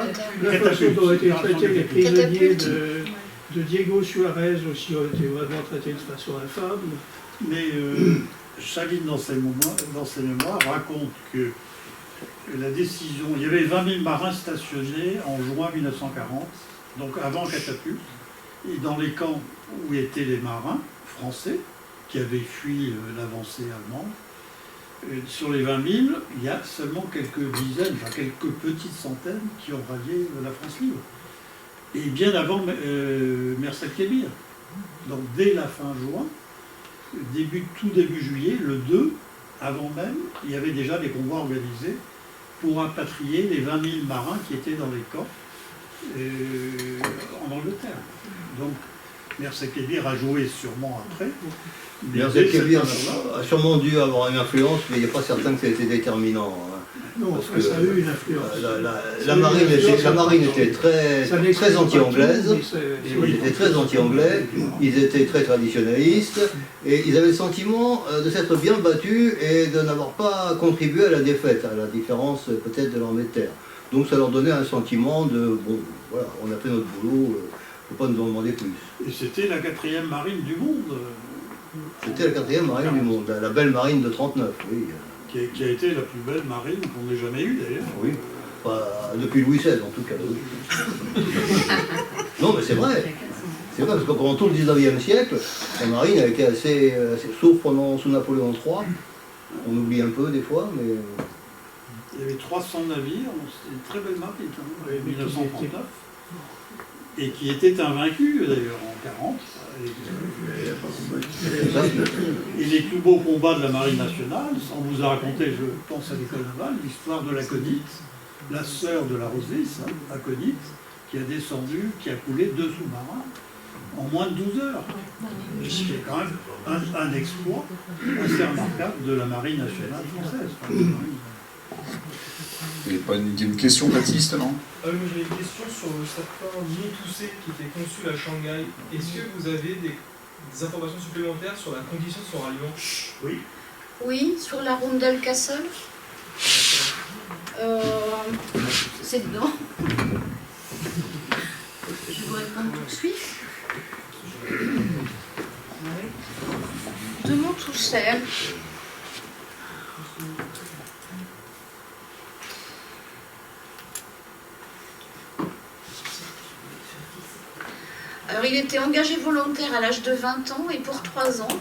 La façon dont ont été traités les prisonniers de Diego Suarez aussi ont été vraiment traités de façon infâme. Mais Chaline, dans ses mémoires, raconte que la décision, il y avait 20 000 marins stationnés en juin 1940, donc avant Catapulte, et dans les camps où étaient les marins français, qui avaient fui l'avancée allemande, sur les 20 000, il y a seulement quelques dizaines, enfin quelques petites centaines qui ont rallié la France libre. Et bien avant Mersa-Kébir. Donc dès la fin juin, tout début juillet, le 2, avant même, il y avait déjà des convois organisés pour rapatrier les 20 000 marins qui étaient dans les camps en Angleterre. Donc Mersa-Kébir a joué sûrement après. Mersa-Kébir a sûrement dû avoir une influence, mais il n'est pas certain que ça ait été déterminant. Non, parce que ça a eu une influence. La marine était très anti-anglaise, ils étaient très anti-anglais, ils étaient très traditionnalistes, et ils avaient le sentiment de s'être bien battus et de n'avoir pas contribué à la défaite, à la différence peut-être de l'armée de terre. Donc ça leur donnait un sentiment de, bon, voilà, on a fait notre boulot, il ne faut pas nous en demander plus. Et c'était la 4e marine du monde. C'était la 4e marine du monde, la belle marine de 39, oui. Qui a été la plus belle marine qu'on ait jamais eue d'ailleurs. Oui, depuis Louis XVI en tout cas. Oui. Non mais c'est vrai. C'est vrai parce que pendant tout le 19e siècle, la marine a été assez sauf sous Napoléon III. On oublie un peu des fois, mais... Il y avait 300 navires, c'était une très belle marine, en 1939. Et qui était invaincu d'ailleurs en 40. Et les plus beaux combats de la marine nationale, on vous a raconté, je pense à l'école navale, l'histoire de l'Aconite, la sœur de la Roselysse, Aconite, qui a descendu, qui a coulé 2 sous-marins en moins de 12 heures. C'est quand même un exploit assez remarquable de la marine nationale française. Il n'y a pas une question, Baptiste, non? J'avais une question sur certains Montoussé qui étaient consuls à Shanghai. Est-ce que vous avez des informations supplémentaires sur la condition de son ralliement? Oui. Oui, sur la Rundel Castle. C'est dedans. Je vous réponds tout de suite. De Montoussé. Alors, il était engagé volontaire à l'âge de 20 ans et pour 3 ans.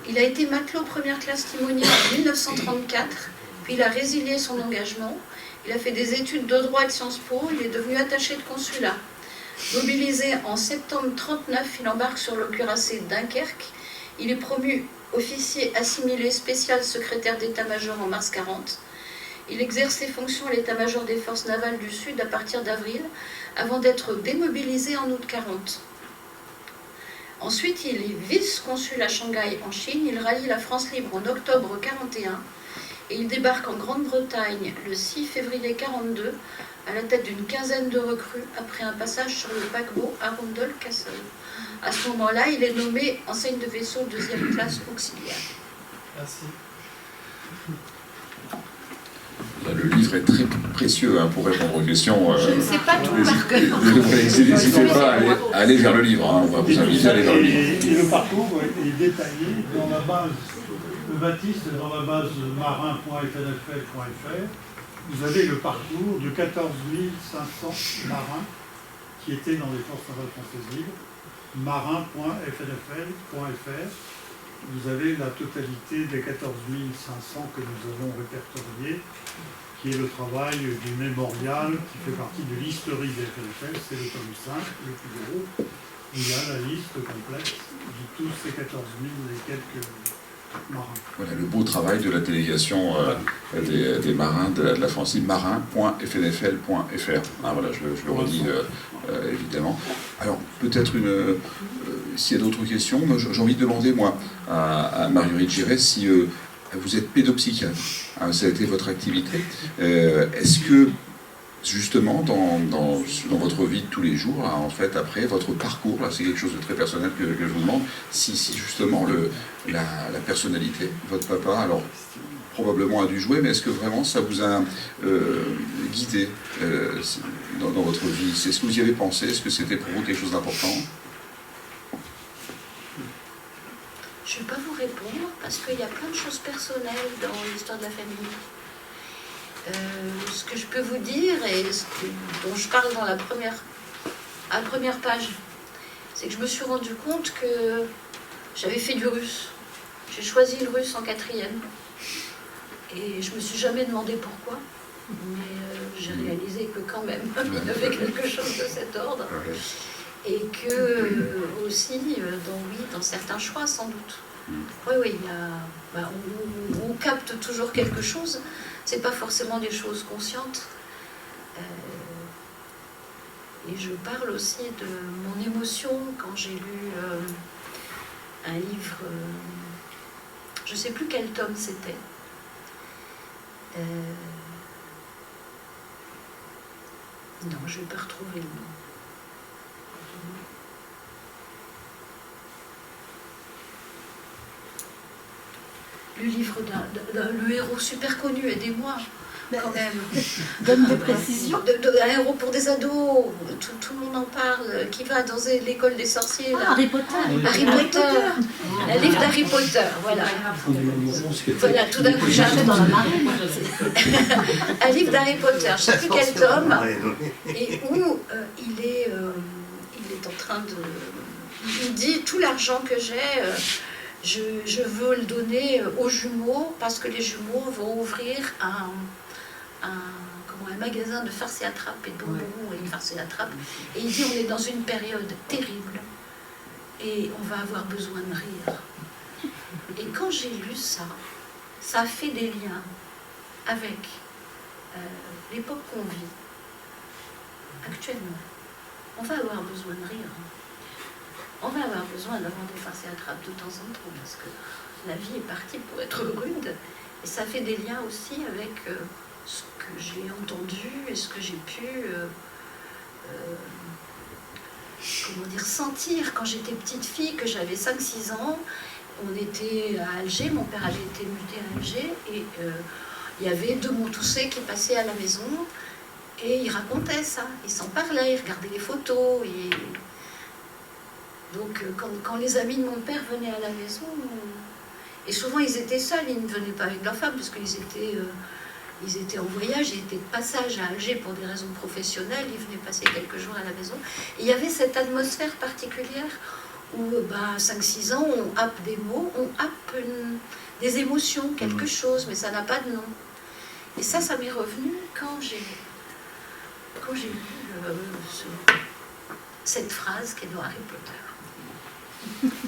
Il a été matelot première classe timonier en 1934, puis il a résilié son engagement. Il a fait des études de droit et de Sciences Po, il est devenu attaché de consulat. Mobilisé en septembre 1939, il embarque sur le cuirassé Dunkerque. Il est promu officier assimilé spécial secrétaire d'état-major en mars 40. Il exerce ses fonctions à l'état-major des forces navales du Sud à partir d'avril, avant d'être démobilisé en août 40. Ensuite, il est vice-consul à Shanghai en Chine. Il rallie la France libre en octobre 41 et il débarque en Grande-Bretagne le 6 février 42 à la tête d'une quinzaine de recrues après un passage sur le paquebot Arundel Castle. À ce moment-là, il est nommé enseigne de vaisseau 2e classe auxiliaire. Merci. Le livre est très précieux pour répondre aux questions. Je ne sais pas tout par cœur. N'hésitez pas à aller vers le livre. On va vous inviter à aller vers le livre. Et le parcours est détaillé dans la base. Le Baptiste, dans la base marin.fnfl.fr, vous avez le parcours de 14 500 marins qui étaient dans les forces navales françaises libres. marin.fnfl.fr. Vous avez la totalité des 14 500 que nous avons répertoriés, qui est le travail du mémorial qui fait partie de l'historie des FNFL. C'est le tome 5, le plus gros, où il y a la liste complète de tous ces 14 000 et quelques marins. Voilà le beau travail de la délégation des marins de la France, marin.fnfl.fr. Voilà, je le redis évidemment. Alors, peut-être s'il y a d'autres questions, j'ai envie de demander, moi, à Marguerite Giret, si vous êtes pédopsychiatre, ça a été votre activité. Est-ce que, justement, dans votre vie de tous les jours, en fait, après votre parcours, là, c'est quelque chose de très personnel que je vous demande, si justement la personnalité, votre papa, alors probablement a dû jouer, mais est-ce que vraiment ça vous a guidé dans votre vie? C'est ce que vous y avez pensé? Est-ce que c'était pour vous quelque chose d'important? Je ne vais pas vous répondre parce qu'il y a plein de choses personnelles dans l'histoire de la famille. Ce que je peux vous dire, et dont je parle dans à la première page, c'est que je me suis rendu compte que j'avais fait du russe. J'ai choisi le russe en 4e. Et je me suis jamais demandé pourquoi. Mais j'ai réalisé que quand même, il y avait quelque chose de cet ordre. Et que aussi, dans certains choix, sans doute. Oui, on capte toujours quelque chose. C'est pas forcément des choses conscientes. Et je parle aussi de mon émotion quand j'ai lu un livre, je sais plus quel tome c'était. Non, je ne vais pas retrouver le nom. Le livre le héros super connu, aidez-moi, quand même. Donne des précisions. Un héros pour des ados, tout le monde en parle, qui va dans l'école des sorciers. Là. Harry Potter. Harry Potter. Un livre d'Harry Potter, voilà. Voilà, tout d'un coup, j'arrive dans la marine. Un livre d'Harry Potter, je ne sais plus quel tome, et où il est en train de... Il dit, tout l'argent que j'ai... Je veux le donner aux jumeaux parce que les jumeaux vont ouvrir un magasin de farce et attrape et de bonbons et de farce et attrape. Et il dit on est dans une période terrible et on va avoir besoin de rire. Et quand j'ai lu ça, ça a fait des liens avec l'époque qu'on vit actuellement. On va avoir besoin de rire. On va avoir besoin d'avoir des farces et attrapes de temps en temps, parce que la vie est partie pour être rude. Et ça fait des liens aussi avec ce que j'ai entendu et ce que j'ai pu sentir quand j'étais petite fille, que j'avais 5-6 ans. On était à Alger, mon père avait été muté à Alger, et il y avait 2 Montoussais qui passaient à la maison, et ils racontaient ça, ils s'en parlaient, ils regardaient les photos, et... Donc, quand les amis de mon père venaient à la maison, et souvent ils étaient seuls, ils ne venaient pas avec leur femme, parce qu'ils étaient en voyage, ils étaient de passage à Alger pour des raisons professionnelles, ils venaient passer quelques jours à la maison. Et il y avait cette atmosphère particulière où, 5-6 ans, on happe des mots, on happe des émotions, quelque chose, mais ça n'a pas de nom. Et ça m'est revenu quand j'ai lu cette phrase qui est dans Harry Potter.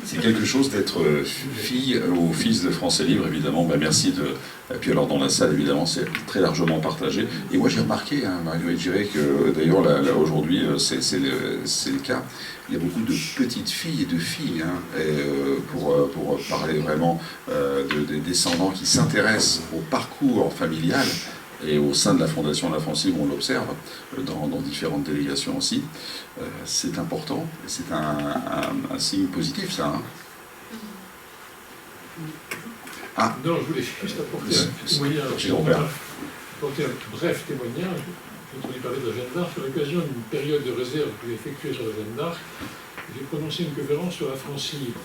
C'est quelque chose d'être fille ou fils de Français Libre, évidemment. Merci de... Et puis alors dans la salle, évidemment, c'est très largement partagé. Et moi j'ai remarqué, Marguerite Giret, que d'ailleurs là, aujourd'hui, c'est le cas. Il y a beaucoup de petites filles et de filles, pour parler vraiment des descendants qui s'intéressent au parcours familial. Et au sein de la Fondation de la France Libre, on l'observe, dans différentes délégations aussi. C'est important, c'est un signe positif, ça. Non, je voulais juste apporter un témoignage. apporter un bref témoignage. J'ai entendu parler de la Jeanne d'Arc. À l'occasion d'une période de réserve que j'ai effectuée sur la Jeanne d'Arc, j'ai prononcé une conférence sur la France libre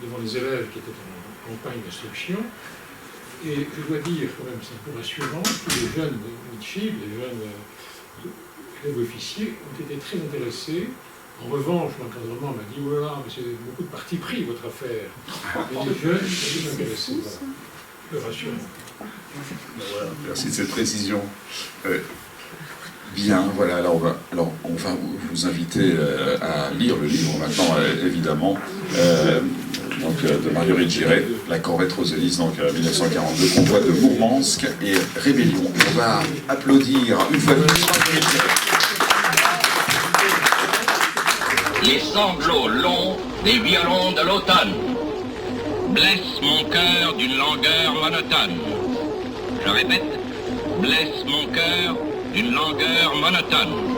devant les élèves qui étaient en campagne d'instruction. Et je dois dire, quand même, c'est un peu rassurant, que les jeunes midship, les jeunes élèves officiers, ont été très intéressés. En revanche, l'encadrement m'a dit, oh là là, mais c'est beaucoup de parti pris, votre affaire. Mais les jeunes sont très intéressés. Voilà. Peu rassurant. Voilà, merci de cette précision. Bien, voilà, alors on va vous inviter à lire le livre maintenant, évidemment, de Marguerite Giray, La Corvette Rosélis, donc 1942, Convoi de Mourmansk et Rébellion. On va applaudir une fois de plus Marguerite Giray. Les sanglots longs des violons de l'automne blessent mon cœur d'une langueur monotone. Je répète, blesse mon cœur d'une langueur monotone.